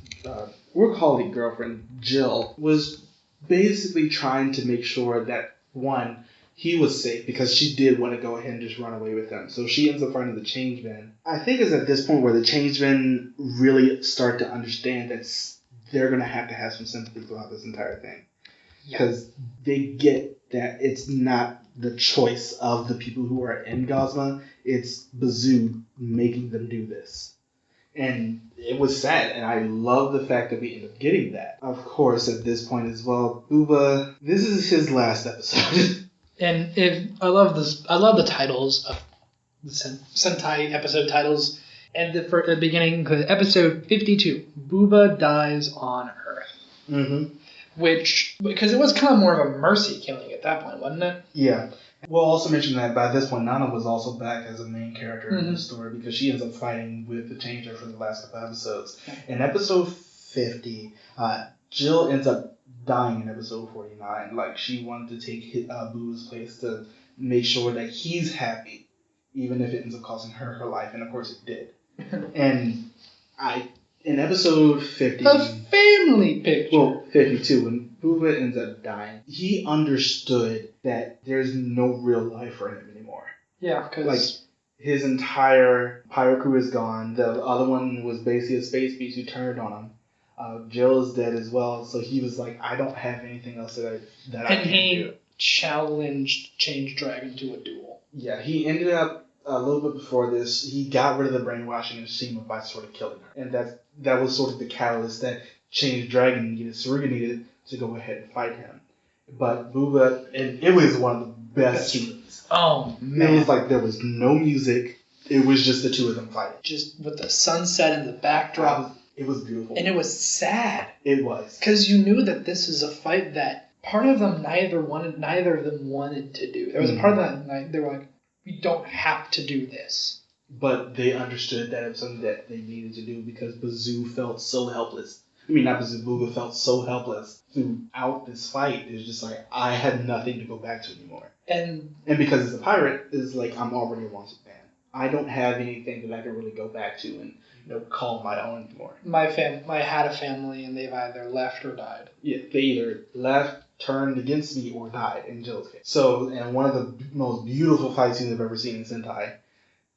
workaholic girlfriend, Jill, was basically trying to make sure that, one, he was safe because she did want to go ahead and just run away with him. So she ends up finding the Changeman. I think it's at this point where the Changemen really start to understand that they're going to have some sympathy throughout this entire thing. Because they get that it's not the choice of the people who are in Gozma. It's Bazoo making them do this. And it was sad, and I love the fact that we end up getting that. Of course, at this point as well, Booba, this is his last episode. And I love the titles of the Sentai episode titles. And for the beginning, episode 52, Booba dies on Earth. Mm-hmm. Because it was kind of more of a mercy killing at that point, wasn't it? Yeah. We'll also mention that by this point, Nana was also back as a main character mm-hmm. in the story because she ends up fighting with the Changer for the last couple episodes. In episode 50, Jill ends up dying in episode 49. She wanted to take Boo's place to make sure that he's happy, even if it ends up costing her life. And of course it did. And in episode 50... A family picture! Well, 52, when Booba ends up dying, he understood that there's no real life for him anymore. Yeah, because... his entire pirate crew is gone. The other one was basically a space beast who turned on him. Jill is dead as well, so he was like, I don't have anything else that I can do. And he challenged Change Dragon to a duel. Yeah, he ended up, a little bit before this, he got rid of the brainwashing of Shima by sort of killing her. And that was sort of the catalyst that Change Dragon needed to go ahead and fight him. But Booba, and it was one of the best scenes. Oh, man. It was like there was no music. It was just the two of them fighting. Just with the sunset in the backdrop. It was beautiful. And it was sad. It was. Because you knew that this is a fight that part of them neither of them wanted to do. There was a part of that night they were like, we don't have to do this. But they understood that it was something that they needed to do because Bazoo felt so helpless not because Booba felt so helpless throughout this fight. It's just like, I had nothing to go back to anymore. And because he's a pirate, it's like, I'm already a wanted man. I don't have anything that I can really go back to and call my own anymore. I had a family, and they've either left or died. Yeah, they either left, turned against me, or died in Jill's case. So, and one of the most beautiful fight scenes I've ever seen in Sentai,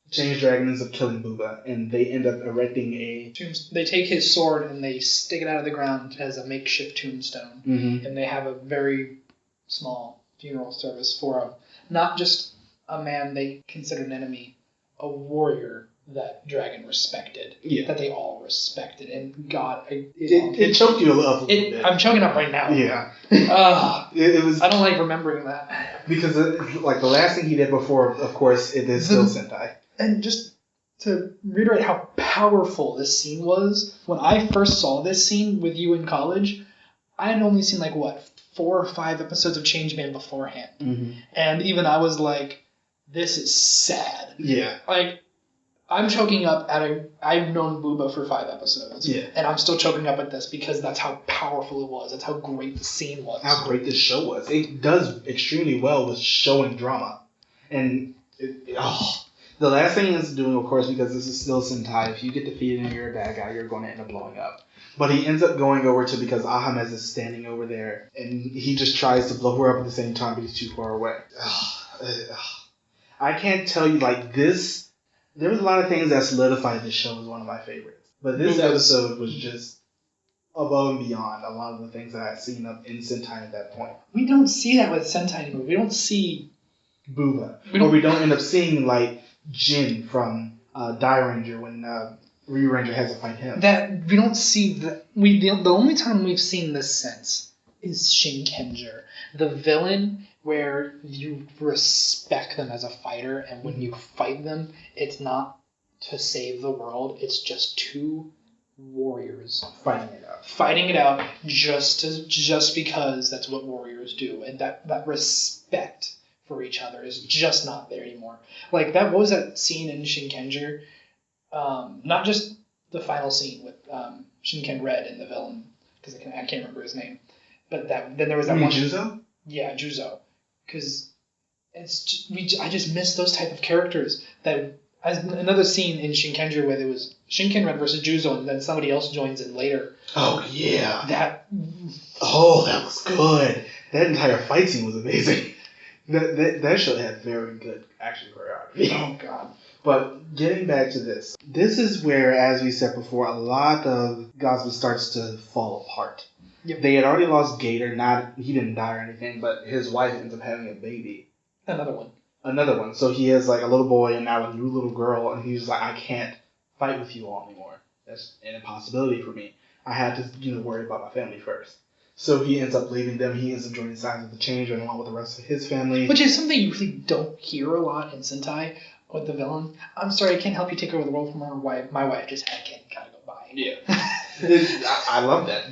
Change Dragon ends up killing Booba, and they end up erecting a... They take his sword and they stick it out of the ground as a makeshift tombstone. Mm-hmm. And they have a very small funeral service for him. Not just a man they considered an enemy, a warrior that Dragon respected. Yeah. That they all respected. And God... It choked you up a little bit. I'm choking up right now. Yeah. It was... I don't like remembering that. Because, like, the last thing he did before, of course, it is still Sentai. And just to reiterate how powerful this scene was, when I first saw this scene with you in college, I had only seen, 4 or 5 episodes of Changeman beforehand. Mm-hmm. And even I was like, this is sad. Yeah. I'm choking up I've known Booba for 5 episodes. Yeah. And I'm still choking up at this because that's how powerful it was. That's how great the scene was. How great this show was. It does extremely well with showing drama. And the last thing it's doing, of course, because this is still Sentai, if you get defeated and you're a bad guy, you're going to end up blowing up. But he ends up going over to, because Ahamez is standing over there, and he just tries to blow her up at the same time, but he's too far away. I can't tell you, this, there was a lot of things that solidified this show as one of my favorites. But this episode was just above and beyond a lot of the things that I had seen up in Sentai at that point. We don't see that with Sentai anymore. We don't see... Booba. We don't end up seeing, Jin from Die Ranger when Re-Ranger has to fight him. That we don't see the only time we've seen this since is Shinkenger, the villain where you respect them as a fighter, and when you fight them, it's not to save the world. It's just 2 warriors fighting it out just because that's what warriors do, and that respect for each other is just not there anymore. That was that scene in Shinkenger, not just the final scene with Shinken Red and the villain, because I can't remember his name, but then there was that one. Juzo? Yeah, Juzo, because I just miss those type of characters. That as another scene in Shinkenger where there was Shinken Red versus Juzo, and then somebody else joins in later. Oh yeah. That was good. That entire fight scene was amazing. That show had very good action choreography. Oh, God. But getting back to this is where, as we said before, a lot of Gozma starts to fall apart. Yep. They had already lost Gator. He didn't die or anything, but his wife ends up having a baby. Another one. So he has, a little boy and now a new little girl, and he's like, I can't fight with you all anymore. That's an impossibility for me. I have to, worry about my family first. So he ends up leaving them. He ends up joining sides with the Changeman along with the rest of his family. Which is something you really don't hear a lot in Sentai with the villain. I'm sorry, I can't help you take over the world from my wife just had a kid and gotta go by. Yeah. I love that.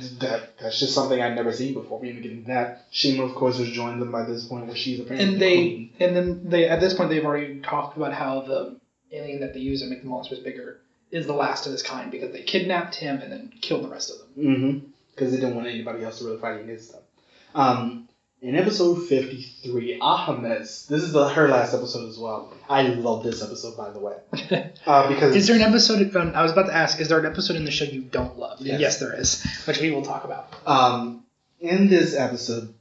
That's just something I'd never seen before. We're even getting that. Shima, of course, has joined them by this point where she's apparently the queen. And then they at this point they've already talked about how the alien that they use to make the monsters bigger is the last of his kind because they kidnapped him and then killed the rest of them. Mm-hmm. Because they didn't want anybody else to really fight against them. In episode 53, Ahamez, this is her last episode as well. I love this episode, by the way. Because is there an episode, I was about to ask, is there an episode in the show you don't love? Yes, there is, which we will talk about. In this episode,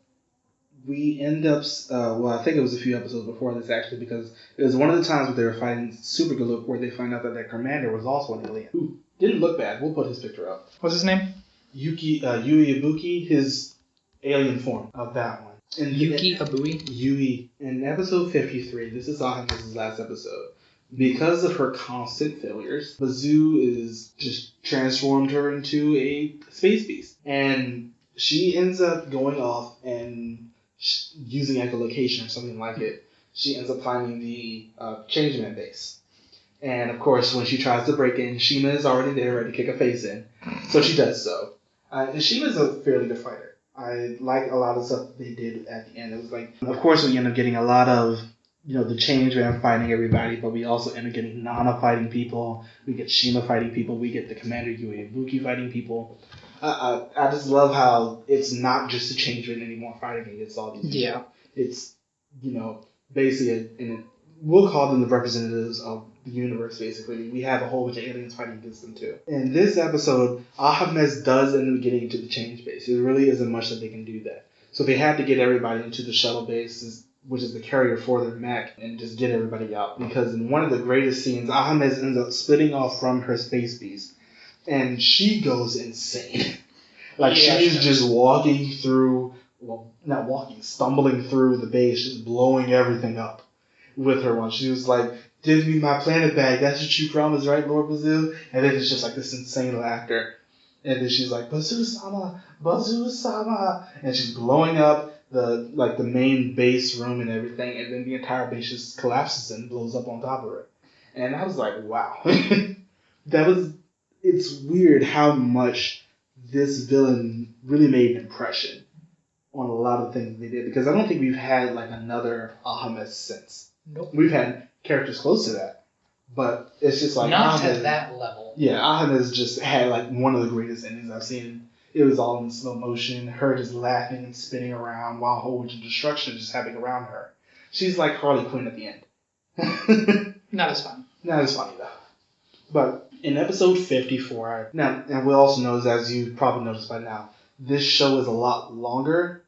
we end up, I think it was a few episodes before this actually, because it was one of the times where they were fighting Super Galoob where they find out that their commander was also an alien. Who didn't look bad. We'll put his picture up. What's his name? Yui Ibuki, his alien form of that one. And Yuki Abui? Yui. In episode 53, this is Ahamez's last episode. Because of her constant failures, Bazoo is just transformed her into a space beast. And she ends up going off and using echolocation or something like it. She ends up finding the Changeman base. And of course, when she tries to break in, Shima is already there ready to kick her face in. So she does so. And Shima's a fairly good fighter. I like a lot of stuff that they did at the end. It was of course, we end up getting a lot of, the Changeman fighting everybody, but we also end up getting Nana fighting people. We get Shima fighting people. We get the Commander Yui Ibuki fighting people. I just love how it's not just a Changeman anymore fighting against all these people. Yeah. It's, basically, we'll call them the representatives of the universe, basically. We have a whole bunch of aliens fighting against them, too. In this episode, Ahames does end up getting into the change base. There really isn't much that they can do that. So they had to get everybody into the shuttle base, which is the carrier for their mech, and just get everybody out. Because in one of the greatest scenes, Ahames ends up splitting off from her space beast. And she goes insane. She's just walking through, stumbling through the base, just blowing everything up with her one. She was like, "Give me my planet back. That's what you promised, right, Lord Bazoo?" And then it's just like this insane laughter. And then she's like, "Bazoo-sama, Bazoo-sama," and she's blowing up the main base room and everything. And then the entire base just collapses and blows up on top of her. And I was like, wow, it's weird how much this villain really made an impression on a lot of things they did, because I don't think we've had another Ahames since. Nope. We've had characters close to that, but it's just like not Ahames, to that level. Yeah, Ahames just had one of the greatest endings I've seen. It was all in slow motion, her just laughing and spinning around while a whole bunch of destruction is just happening around her. She's like Harley Quinn at the end. Not as fun. Not as funny though. But in episode 54, now, and we'll also notice, as you probably noticed by now, this show is a lot longer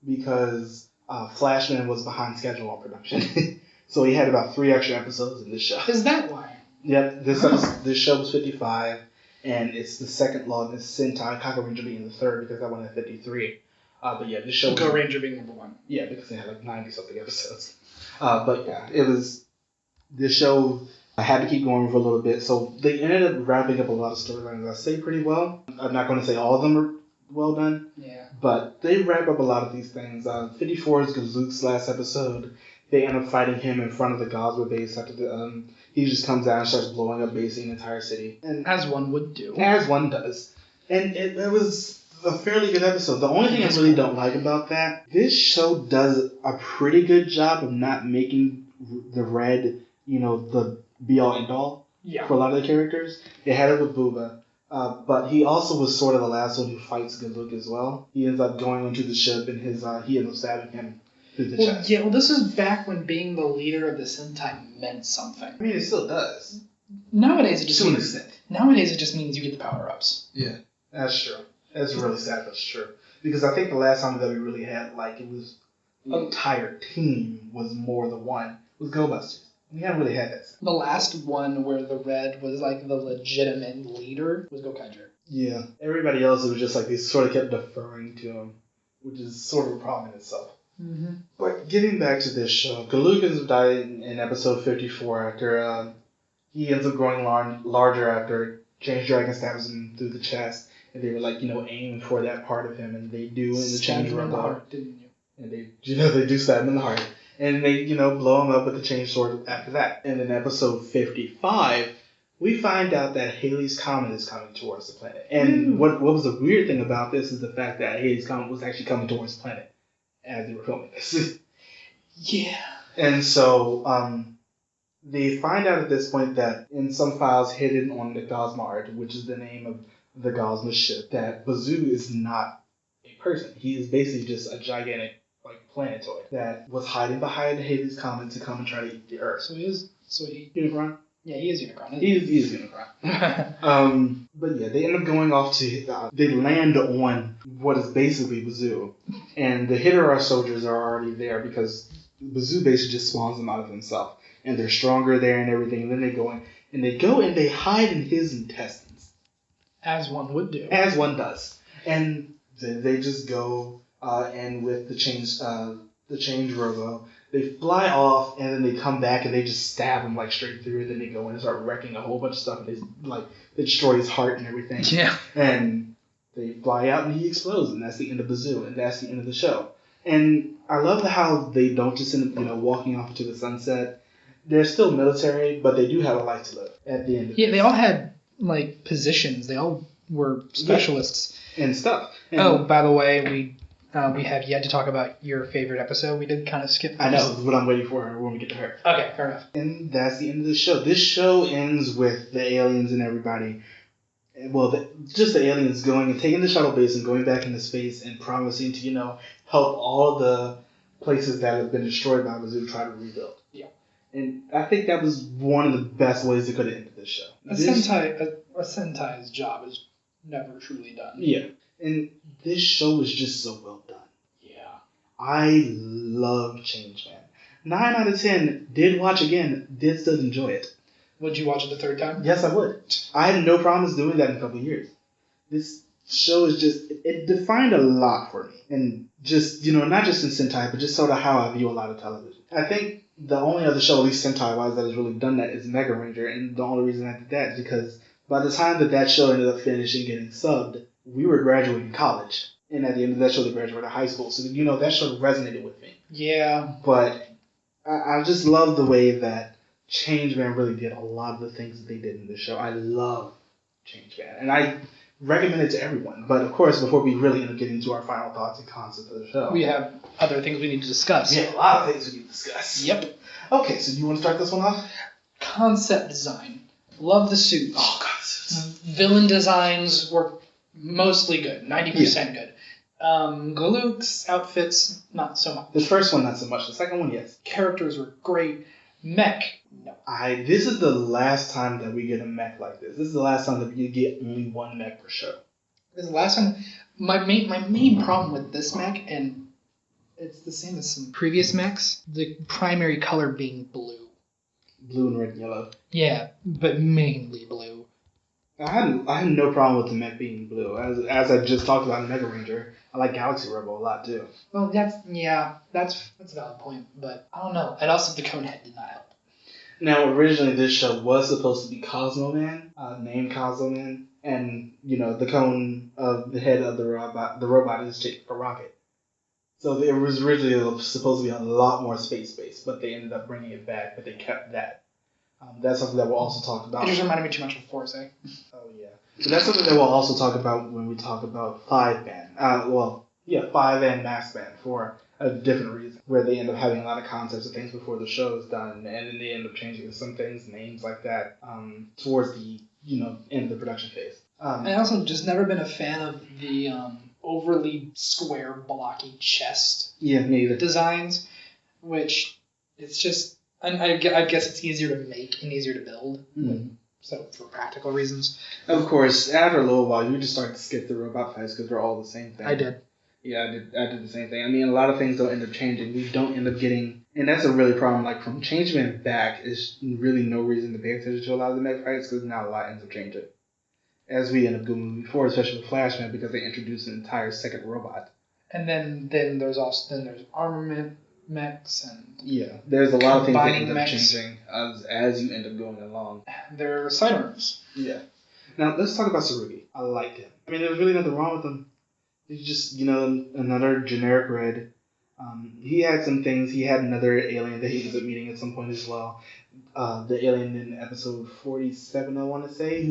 because Flashman was behind schedule on production. So he had about 3 extra episodes in this show. Is that why? Yep, this show was 55, and it's the second longest Sentai, Kaku Ranger being the third because that one had 53. But yeah, this show Go Ranger being number 1. Yeah, because they had 90-something episodes. But yeah, this show I had to keep going for a little bit, so they ended up wrapping up a lot of storylines, I say, pretty well. I'm not going to say all of them are well done, but they wrap up a lot of these things. 54 is Gazook's last episode. They end up fighting him in front of the Gozma base after he just comes out and starts blowing up basically an entire city. And as one would do. As one does. And it was a fairly good episode. The only thing I really don't like about that, this show does a pretty good job of not making the Red, the be-all, end-all for a lot of the characters. They had it with Booba. But he also was sort of the last one who fights Gazook as well. He ends up going onto the ship and he ends up stabbing him through the chest. Yeah, this is back when being the leader of the Sentai meant something. I mean, it still does. Nowadays it just to an extent. Nowadays it just means you get the power-ups. Yeah, that's true. That's really sad, that's true. Because I think the last time that we really had, it was an entire team was more the one, was Go Busters. We haven't really had that. The last one where the Red was the legitimate leader was Gokaiger. Yeah. Everybody else, it was just they sort of kept deferring to him, which is sort of a problem in itself. Mm-hmm. But getting back to this show, Galukas died in episode 54 after he ends up growing larger after Change Dragon stabs him through the chest, and they were aiming for that part of him, and they do in the Change Dragon. the heart, didn't you? And they do stab him in the heart. And they, blow him up with the Change Sword after that. And in episode 55, we find out that Halley's Comet is coming towards the planet. And what was the weird thing about this is the fact that Halley's Comet was actually coming towards the planet as they were filming this. Yeah. And so they find out at this point that in some files hidden on the Gozma art, which is the name of the Gozma ship, that Bazoo is not a person. He is basically just a gigantic planetoid that was hiding behind Halley's Comet to come and try to eat the Earth. So he Unicron? Yeah, he is Unicron. He is Unicron. But yeah, they end up going off to they land on what is basically Bazoo, and the Hidara soldiers are already there because Bazoo basically just spawns them out of himself, and they're stronger there and everything. And then they go and they hide in his intestines, as one would do, as one does, and then they just go. And with the change robo, they fly off, and then they come back and they just stab him straight through. And then they go in and start wrecking a whole bunch of stuff, and they destroy his heart and everything. Yeah. And they fly out and he explodes, and that's the end of Bazoo, and that's the end of the show. And I love how they don't just end up walking off to the sunset. They're still military, but they do have a life to live at the end of it. Yeah, they all had positions. They all were specialists and stuff. And by the way, we have yet to talk about your favorite episode. We did kind of skip this. I know, what I'm waiting for when we get to her. Okay, fair enough. And that's the end of the show. This show ends with the aliens and everybody well, just the aliens going and taking the shuttle base and going back into space and promising to, help all the places that have been destroyed by Mizzou try to rebuild. Yeah. And I think that was one of the best ways they could have ended this show. A Sentai's job is never truly done. Yeah. And this show was just so well done. Yeah. I love Changeman. 9 out of 10, did watch again, did still enjoy it. Would you watch it the third time? Yes, I would. I had no problems doing that in a couple of years. This show is just, it defined a lot for me. And just, not just in Sentai, but just sort of how I view a lot of television. I think the only other show, at least Sentai-wise, that has really done that is Mega Ranger. And the only reason I did that is because by the time that show ended up finishing getting subbed, we were graduating college. And at the end of that show, they graduated high school. So, that show resonated with me. Yeah. But I just love the way that Changeman really did a lot of the things that they did in this show. I love Changeman. And I recommend it to everyone. But, of course, before we really end up getting to our final thoughts and concepts of the show, we have other things we need to discuss. Yeah, a lot of things we need to discuss. Yep. Okay, so do you want to start this one off? Concept design. Love the suits. Oh, God, the suits. Villain designs were mostly good. 90% good. Galuk's outfits, not so much. The first one, not so much. The second one, yes. Characters were great. Mech, no. This is the last time that we get a mech like this. This is the last time that we get only one mech per show. This is the last time. My main problem with this mech, and it's the same as some previous mechs, the primary color being blue. Blue and red and yellow. Yeah, but mainly blue. I had no problem with the mech being blue. As I just talked about in Mega Ranger, I like Galaxy Rebel a lot too. Well, that's a valid point, but I don't know. And also the cone head did not help. Now, originally this show was supposed to be Cosmo Man, named Cosmo Man, and the cone of the head of the robot is shaped like a rocket. So it was originally supposed to be a lot more space-based, but they ended up bringing it back, but they kept that. That's something that we'll also talk about. It just reminded me too much of Force, eh? Oh, yeah. So that's something that we'll also talk about when we talk about 5-band. 5-band Mass Band for a different reason, where they end up having a lot of concepts of things before the show is done, and then they end up changing some things, names like that, towards the end of the production phase. I also just never been a fan of the overly square, blocky chest designs, which it's just... And I guess it's easier to make and easier to build. Mm-hmm. So, for practical reasons. Of course, after a little while, you just start to skip the robot fights because they're all the same thing. I did. Yeah, I did the same thing. I mean, a lot of things don't end up changing. We don't end up getting... And that's a really problem. Like, from Changeman back, there's really no reason to pay attention to a lot of the mech fights because now a lot ends up changing. As we end up going moving forward, especially with Flashman, because they introduced an entire second robot. And then there's armament mechs and... Yeah, there's a lot of things that end up changing as you end up going along. They're sidearms. Yeah. Now, let's talk about Tsurugi. I liked him. I mean, there's really nothing wrong with him. He's just, another generic red. He had some things. He had another alien that he ends up meeting at some point as well. The alien in episode 47, I want to say,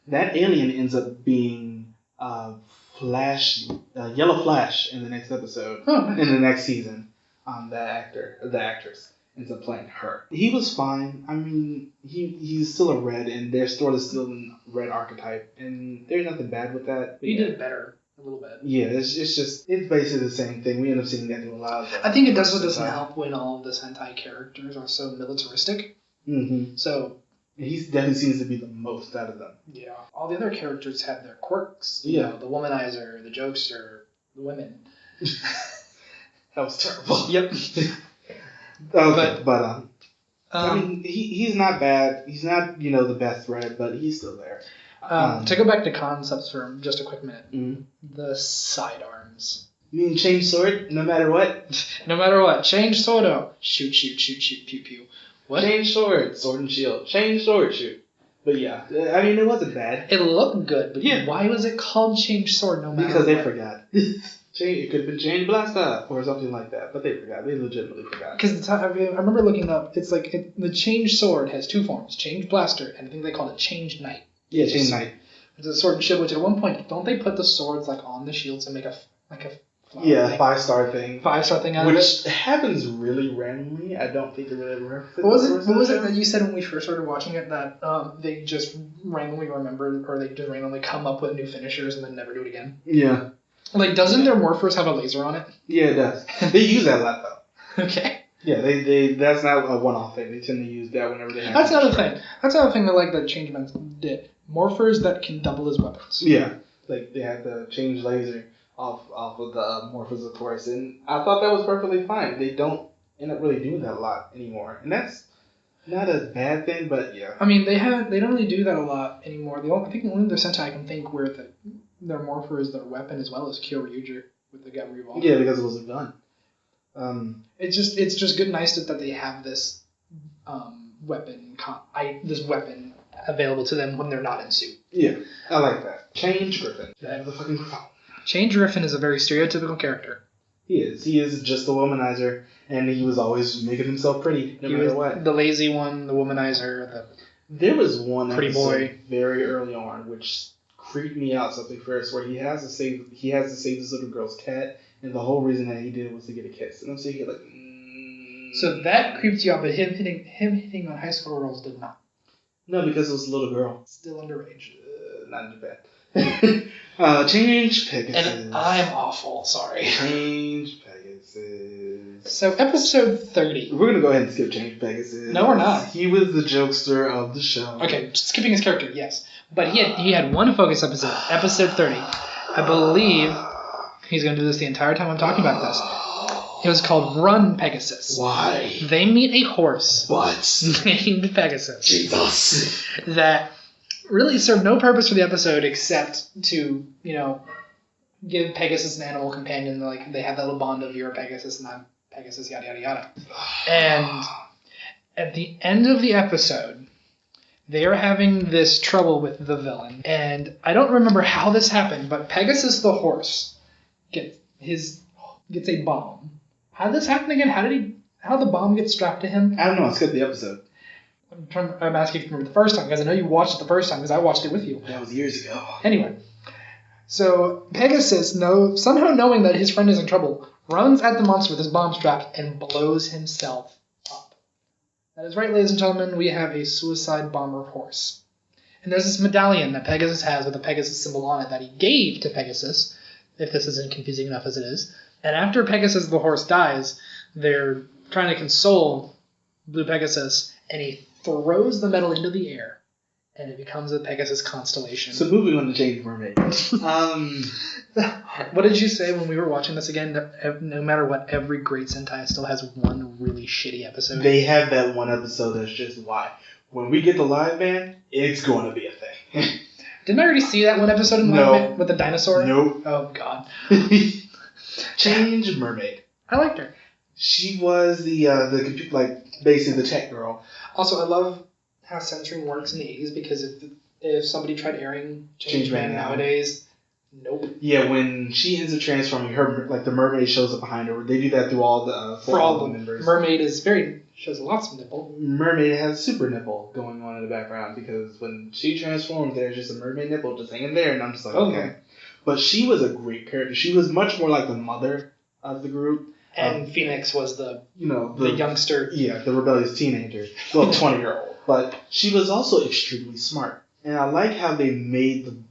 that alien ends up being Flash, Yellow Flash in the next episode, in the next season. The actress ends up playing her. He was fine. I mean, he's still a red, and they're still a red archetype, and there's nothing bad with that. He did better a little bit. Yeah, it's basically the same thing. We end up seeing that in a lot of. I think it doesn't help when all of the Sentai characters are so militaristic. Mm-hmm. So. He definitely seems to be the most out of them. Yeah. All the other characters have their quirks. Yeah. The womanizer, the jokester, the women. That was terrible. Yep. But I mean, he's not bad. He's not, the best red, but he's still there. To go back to concepts for just a quick minute. Mm-hmm. The sidearms. You mean change sword no matter what? No matter what. Change sword. Shoot, pew, pew. What? Change sword and shield. Change sword, shoot. But yeah, I mean, it wasn't bad. It looked good, but why was it called change sword no matter because what? They forgot. It could have been Chain Blaster or something like that, but they forgot. They legitimately forgot. Because I remember looking up, it's like the Change Sword has two forms, Change Blaster, and I think they called it Change Knight. Yeah, Change Knight. It's a sword and shield, which at one point, don't they put the swords like on the shields and make a Yeah, 5-star thing. 5-star thing out of it. Which happens really randomly. I don't think it really ever. What was it that you said when we first started watching it that they just randomly remember, or they just randomly come up with new finishers and then never do it again? Yeah. Like, doesn't their Morphers have a laser on it? Yeah, it does. They use that a lot, though. Okay. Yeah, they that's not a one-off thing. They tend to use that whenever they have. That's another thing. That's another thing that like the Changeman did. Morphers that can double as weapons. Yeah, like they had the change laser off of the Morphers, of course, and I thought that was perfectly fine. They don't end up really doing that a lot anymore, and that's not a bad thing, but yeah. I mean, they don't really do that a lot anymore. I think the only other Sentai I can think where their Morpher is their weapon as well as Kyoryuger with the gun revolver. Yeah, because it was a gun. It's just good and nice that they have this weapon available to them when they're not in suit. Yeah, I like that. Change Griffin. That the fucking phone. Change Griffin is a very stereotypical character. He is. He is just a womanizer, and he was always making himself pretty, no matter what. The lazy one, the womanizer, There was one pretty boy very early on, which creeped me out something first, where he has to save this little girl's cat, and the whole reason that he did it was to get a kiss. And I'm sitting here like. So that creeped you out, but him hitting on high school girls did not. No, because it was a little girl. Still underage. Not too bad. Change Pegasus. And I'm awful, sorry. Change Pegasus. So episode 30. We're gonna go ahead and skip Change Pegasus. No, we're not. He was the jokester of the show. Okay, skipping his character, yes. But he had one focus episode, episode 30. I believe he's gonna do this the entire time I'm talking about this. It was called Run Pegasus. Why? They meet a horse. What? Named Pegasus. Jesus. That really served no purpose for the episode except to, give Pegasus an animal companion. Like, they have that little bond of you're a Pegasus and I'm Pegasus, yada, yada, yada. And at the end of the episode, they are having this trouble with the villain. And I don't remember how this happened, but Pegasus the horse gets a bomb. How did this happen again? How did the bomb get strapped to him? I don't know. I skipped the episode. I'm asking if you remember the first time, because I know you watched it the first time, because I watched it with you. That was years ago. Anyway, so Pegasus, somehow knowing that his friend is in trouble, runs at the monster with his bomb strapped and blows himself up. That is right, ladies and gentlemen, we have a suicide bomber horse. And there's this medallion that Pegasus has with a Pegasus symbol on it that he gave to Pegasus, if this isn't confusing enough as it is. And after Pegasus the horse dies, they're trying to console Blue Pegasus, and he throws the medal into the air, and it becomes a Pegasus constellation. So moving on to Change Mermaid. What did you say when we were watching this again? No matter what, every great Sentai still has one really shitty episode. They have that one episode that's just why. When we get the live band, it's going to be a thing. Didn't I already see that one episode in live band with the dinosaur? Nope. Oh, God. Change Mermaid. I liked her. She was basically the tech girl. Also, I love how censoring works in the 80s, because if somebody tried airing Changeman nowadays, nope. Yeah, when she ends up transforming, the mermaid shows up behind her. They do that through all the members. Mermaid shows lots of nipple. Mermaid has super nipple going on in the background, because when she transforms, there's just a mermaid nipple just hanging there, and I'm just like, okay. But she was a great character. She was much more like the mother of the group. And Phoenix was the youngster. Yeah, the rebellious teenager. Well, 20-year-old. But she was also extremely smart. And I like how they made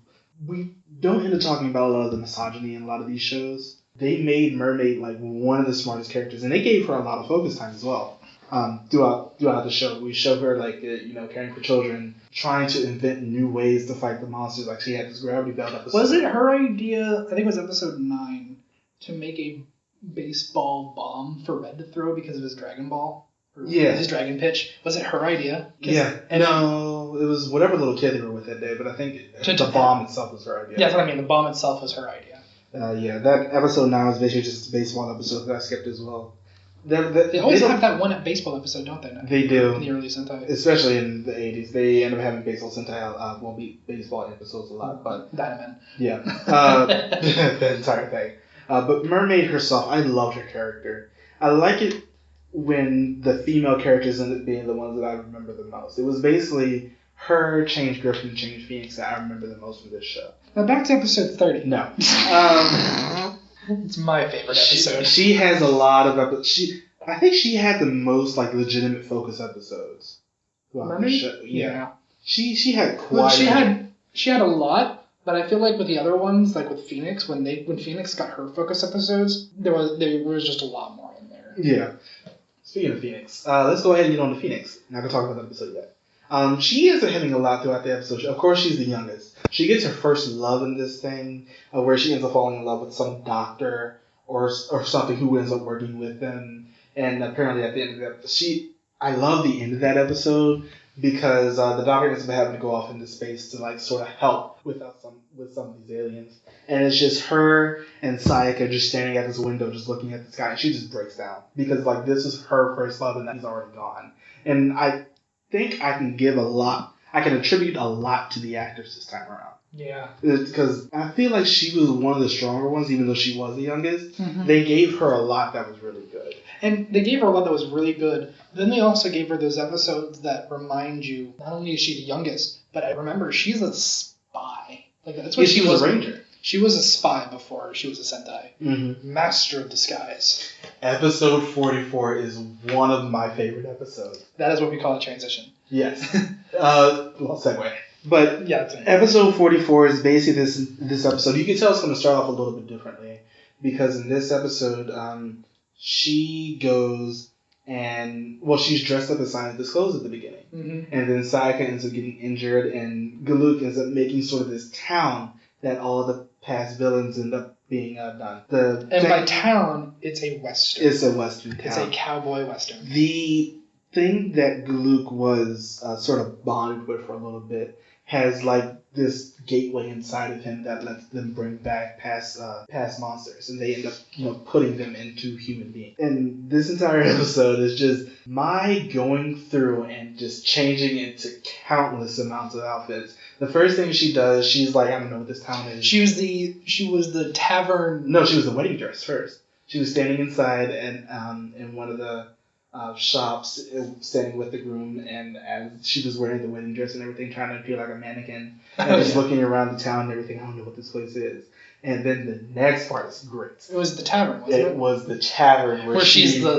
we don't end up talking about a lot of the misogyny in a lot of these shows. They made Mermaid one of the smartest characters. And they gave her a lot of focus time as well. Throughout the show. We show her caring for children, trying to invent new ways to fight the monsters. Like, she had this gravity belt episode. Was it her idea, I think it was episode 9, to make a baseball bomb for Red to throw because of his Dragon Ball? His Dragon Pitch. Was it her idea? Yeah. No, it was whatever little kid they were with that day, but I think the bomb itself was her idea. Yeah, that's what I mean. The bomb itself was her idea. That episode 9 was basically just a baseball episode that I skipped as well. They always have that one baseball episode, don't they? They do. In the early Sentai. Especially in the 80s. They end up having baseball Sentai, baseball episodes a lot, but... Dynaman. Yeah. The entire thing. But Mermaid herself, I loved her character. I like it when the female characters end up being the ones that I remember the most. It was basically her, Change Griffin, Change Phoenix that I remember the most from this show. Now back to episode 30. No. It's my favorite episode. She has a lot of episodes. I think she had the most like legitimate focus episodes. Yeah. She had quite. She had a lot, but I feel like with the other ones, like with Phoenix, when Phoenix got her focus episodes, there was just a lot more in there. Yeah. Speaking of Phoenix, let's go ahead and get on to Phoenix. Not gonna talk about that episode yet. She ends up having a lot throughout the episode. Of course, she's the youngest. She gets her first love in this thing, where she ends up falling in love with some doctor or something who ends up working with them. And apparently, at the end of the episode, I love the end of that episode because the doctor ends up having to go off into space to like sort of help with some of these aliens. And it's just her and Sayaka just standing at this window, just looking at the sky, and she just breaks down because like this is her first love, and he's already gone. And I think I can attribute a lot to the actors this time around. Yeah. Because I feel like she was one of the stronger ones, even though she was the youngest. Mm-hmm. They gave her a lot that was really good. And they gave her a lot that was really good. Then they also gave her those episodes that remind you, not only is she the youngest, but I remember she's a spy. Like that's what she was a ranger. She was a spy before she was a Sentai. Mm-hmm. Master of disguise. Episode 44 is one of my favorite episodes. That is what we call a transition. Yes. Segue. But yeah, episode 44 is basically this episode. You can tell it's going to start off a little bit differently because in this episode, she goes and she's dressed up as Scientist Clothes at the beginning, mm-hmm. and then Sayaka ends up getting injured, and Galuk ends up making sort of this town that all the past villains end up being done. By town, it's a western. It's a western town. It's a cowboy western. The thing that Galuk was sort of bonded with for a little bit has like this gateway inside of him that lets them bring back past monsters, and they end up putting them into human beings. And this entire episode is just my going through and just changing into countless amounts of outfits. The first thing she does, she's like, I don't know what this town is. She was the tavern. No, she was the wedding dress first. She was standing inside and in one of the shops, standing with the groom, and as she was wearing the wedding dress and everything, trying to appear like a mannequin, and just looking around the town and everything. I don't know what this place is. And then the next part is great. It was the tavern, wasn't it? It was the tavern where she's the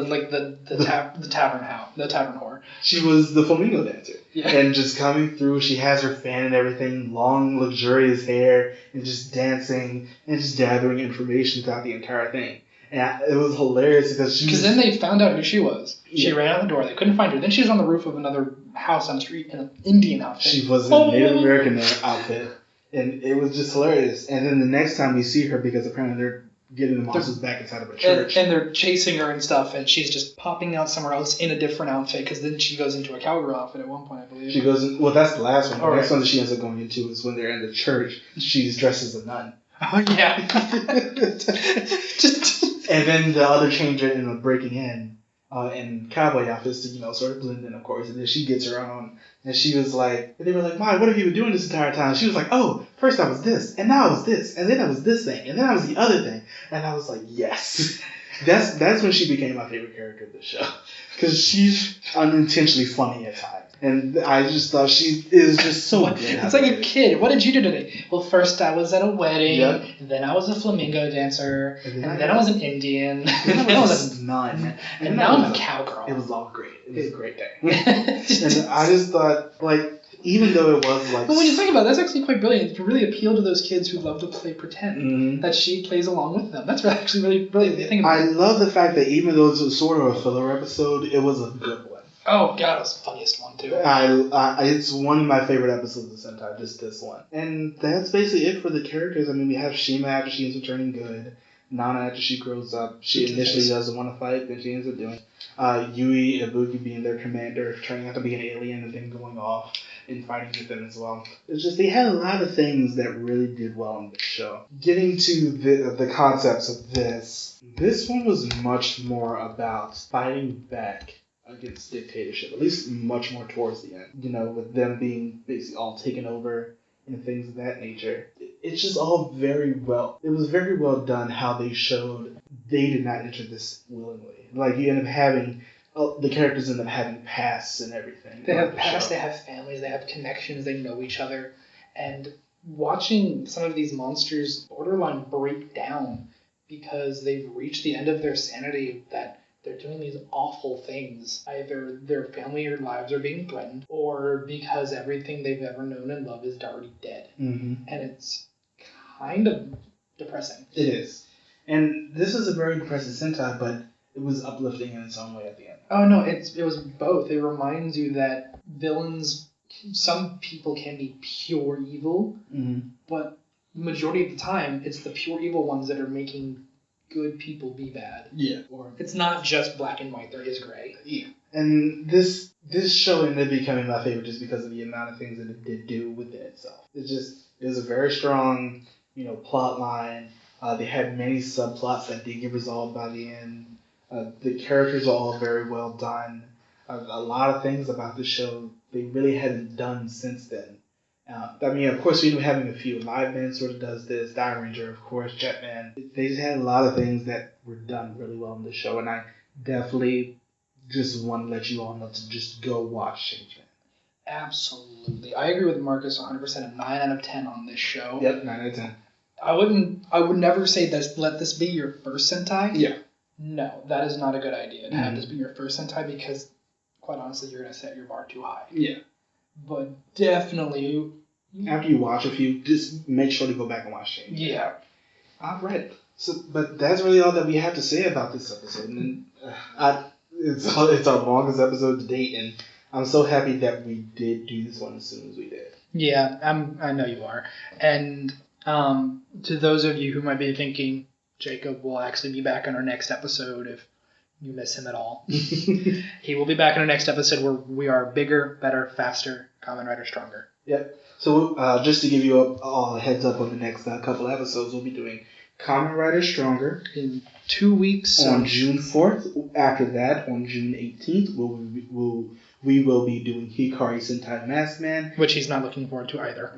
tavern whore. She was the flamingo dancer. Yeah. And just coming through, she has her fan and everything, long, luxurious hair, and just dancing and just gathering information throughout the entire thing. And it was hilarious because then they found out who she was. She ran out the door. They couldn't find her. Then she was on the roof of another house on the street in an Indian outfit. She was in a Native American outfit. And it was just hilarious. And then the next time we see her, because apparently they're getting the monsters back inside of a church. And they're chasing her and stuff, and she's just popping out somewhere else in a different outfit, because then she goes into a cowgirl outfit at one point, I believe. She goes in, that's the last one. The next one that she ends up going into is when they're in the church. She's dressed as a nun. Oh, yeah. And then the other changer ended up breaking in cowboy outfits to, sort of blend in, of course. And then she gets her own. And she was like, and they were like, "Why? What have you been doing this entire time?" She was like, "Oh, first I was this, and now I was this, and then I was this thing, and then I was the other thing." And I was like, yes. That's when she became my favorite character of the show. Because she's unintentionally funny at times. And I just thought she is just so good. It's like a kid. What did you do today? Well, first I was at a wedding, then I was a flamingo dancer, and then I was an Indian, and then I was a nun, and now I'm a cowgirl. It was all great. It was a great day. And I just thought, even though it was But when you think about it, that's actually quite brilliant to really appeal to those kids who love to play pretend, that she plays along with them. That's actually really brilliant to think about. I love the fact that even though it was sort of a filler episode, it was a good one. Oh god, it was the funniest one too. It's one of my favorite episodes of Sentai, just this one. And that's basically it for the characters. I mean, we have Shima after she ends up turning good. Nana after she grows up. She initially doesn't want to fight, then she ends up doing. Yui Ibuki being their commander, turning out to be an alien and then going off and fighting with them as well. It's just, they had a lot of things that really did well in this show. Getting to the concepts of this one was much more about fighting back against dictatorship, at least much more towards the end. With them being basically all taken over and things of that nature. It's just all very well. It was very well done how they showed they did not enter this willingly. You end up having the characters end up having pasts and everything. They have pasts. They have families. They have connections. They know each other, and watching some of these monsters borderline break down because they've reached the end of their sanity that they're doing these awful things. Either their family or lives are being threatened, or because everything they've ever known and loved is already dead. And it's kind of depressing. It is. And this is a very depressing Sentai, but it was uplifting in its own way at the end. Oh, no, it was both. It reminds you that villains, some people can be pure evil, but the majority of the time, it's the pure evil ones that are making good people be bad. Yeah. Or it's not just black and white, there is gray. Yeah. And this show ended up becoming my favorite just because of the amount of things that it did do within itself. It was a very strong, plot line. They had many subplots that did get resolved by the end. The characters are all very well done. A lot of things about the show they really hadn't done since then. Of course, we've been having a few. Live Man sort of does this. Dire Ranger, of course, Jetman. They just had a lot of things that were done really well in the show, and I definitely just want to let you all know to just go watch Changeman. Absolutely. I agree with Marcus 100%. A 9 out of 10 on this show. Yep, 9 out of 10. I would never say this, let this be your first Sentai. Yeah. No, that is not a good idea to have this be your first Sentai because, quite honestly, you're going to set your bar too high. Yeah. But definitely... After you watch a few, just make sure to go back and watch Changeman. Yeah. All right. But that's really all that we have to say about this episode. And it's our longest episode to date, and I'm so happy that we did do this one as soon as we did. Yeah, I know you are. And to those of you who might be thinking, Jacob will actually be back on our next episode if you miss him at all. He will be back in our next episode where we are bigger, better, faster, Kamen Rider stronger. Yep. So just to give you all a heads up on the next couple episodes, we'll be doing Kamen Rider Stronger in 2 weeks on June 4th. After that, on June 18th, we will be doing Hikari Sentai Masked Man, which he's not looking forward to either.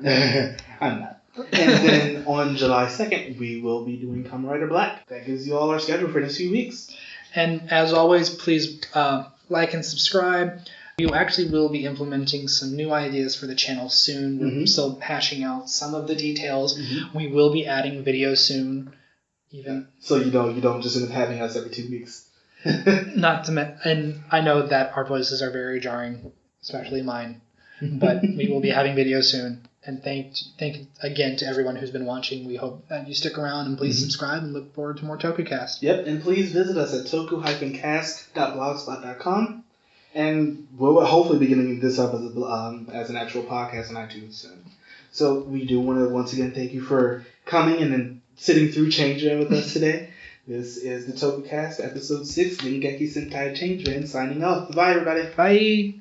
I'm not. And then on July 2nd, we will be doing Kamen Rider Black. That gives you all our schedule for the next few weeks. And as always, please like and subscribe. We actually will be implementing some new ideas for the channel soon. We're still hashing out some of the details. We will be adding videos soon. So you don't just end up having us every 2 weeks. And I know that our voices are very jarring, especially mine. But we will be having videos soon. And thank again to everyone who's been watching. We hope that you stick around and please subscribe and look forward to more Tokucast. Yep, and please visit us at toku-cast.blogspot.com. And we'll hopefully be getting this up as an actual podcast on iTunes soon. So we do want to once again thank you for coming and then sitting through Changeman with us today. This is the Tokucast, episode 6, Dengeki Sentai Changeman, signing off. Bye, everybody. Bye.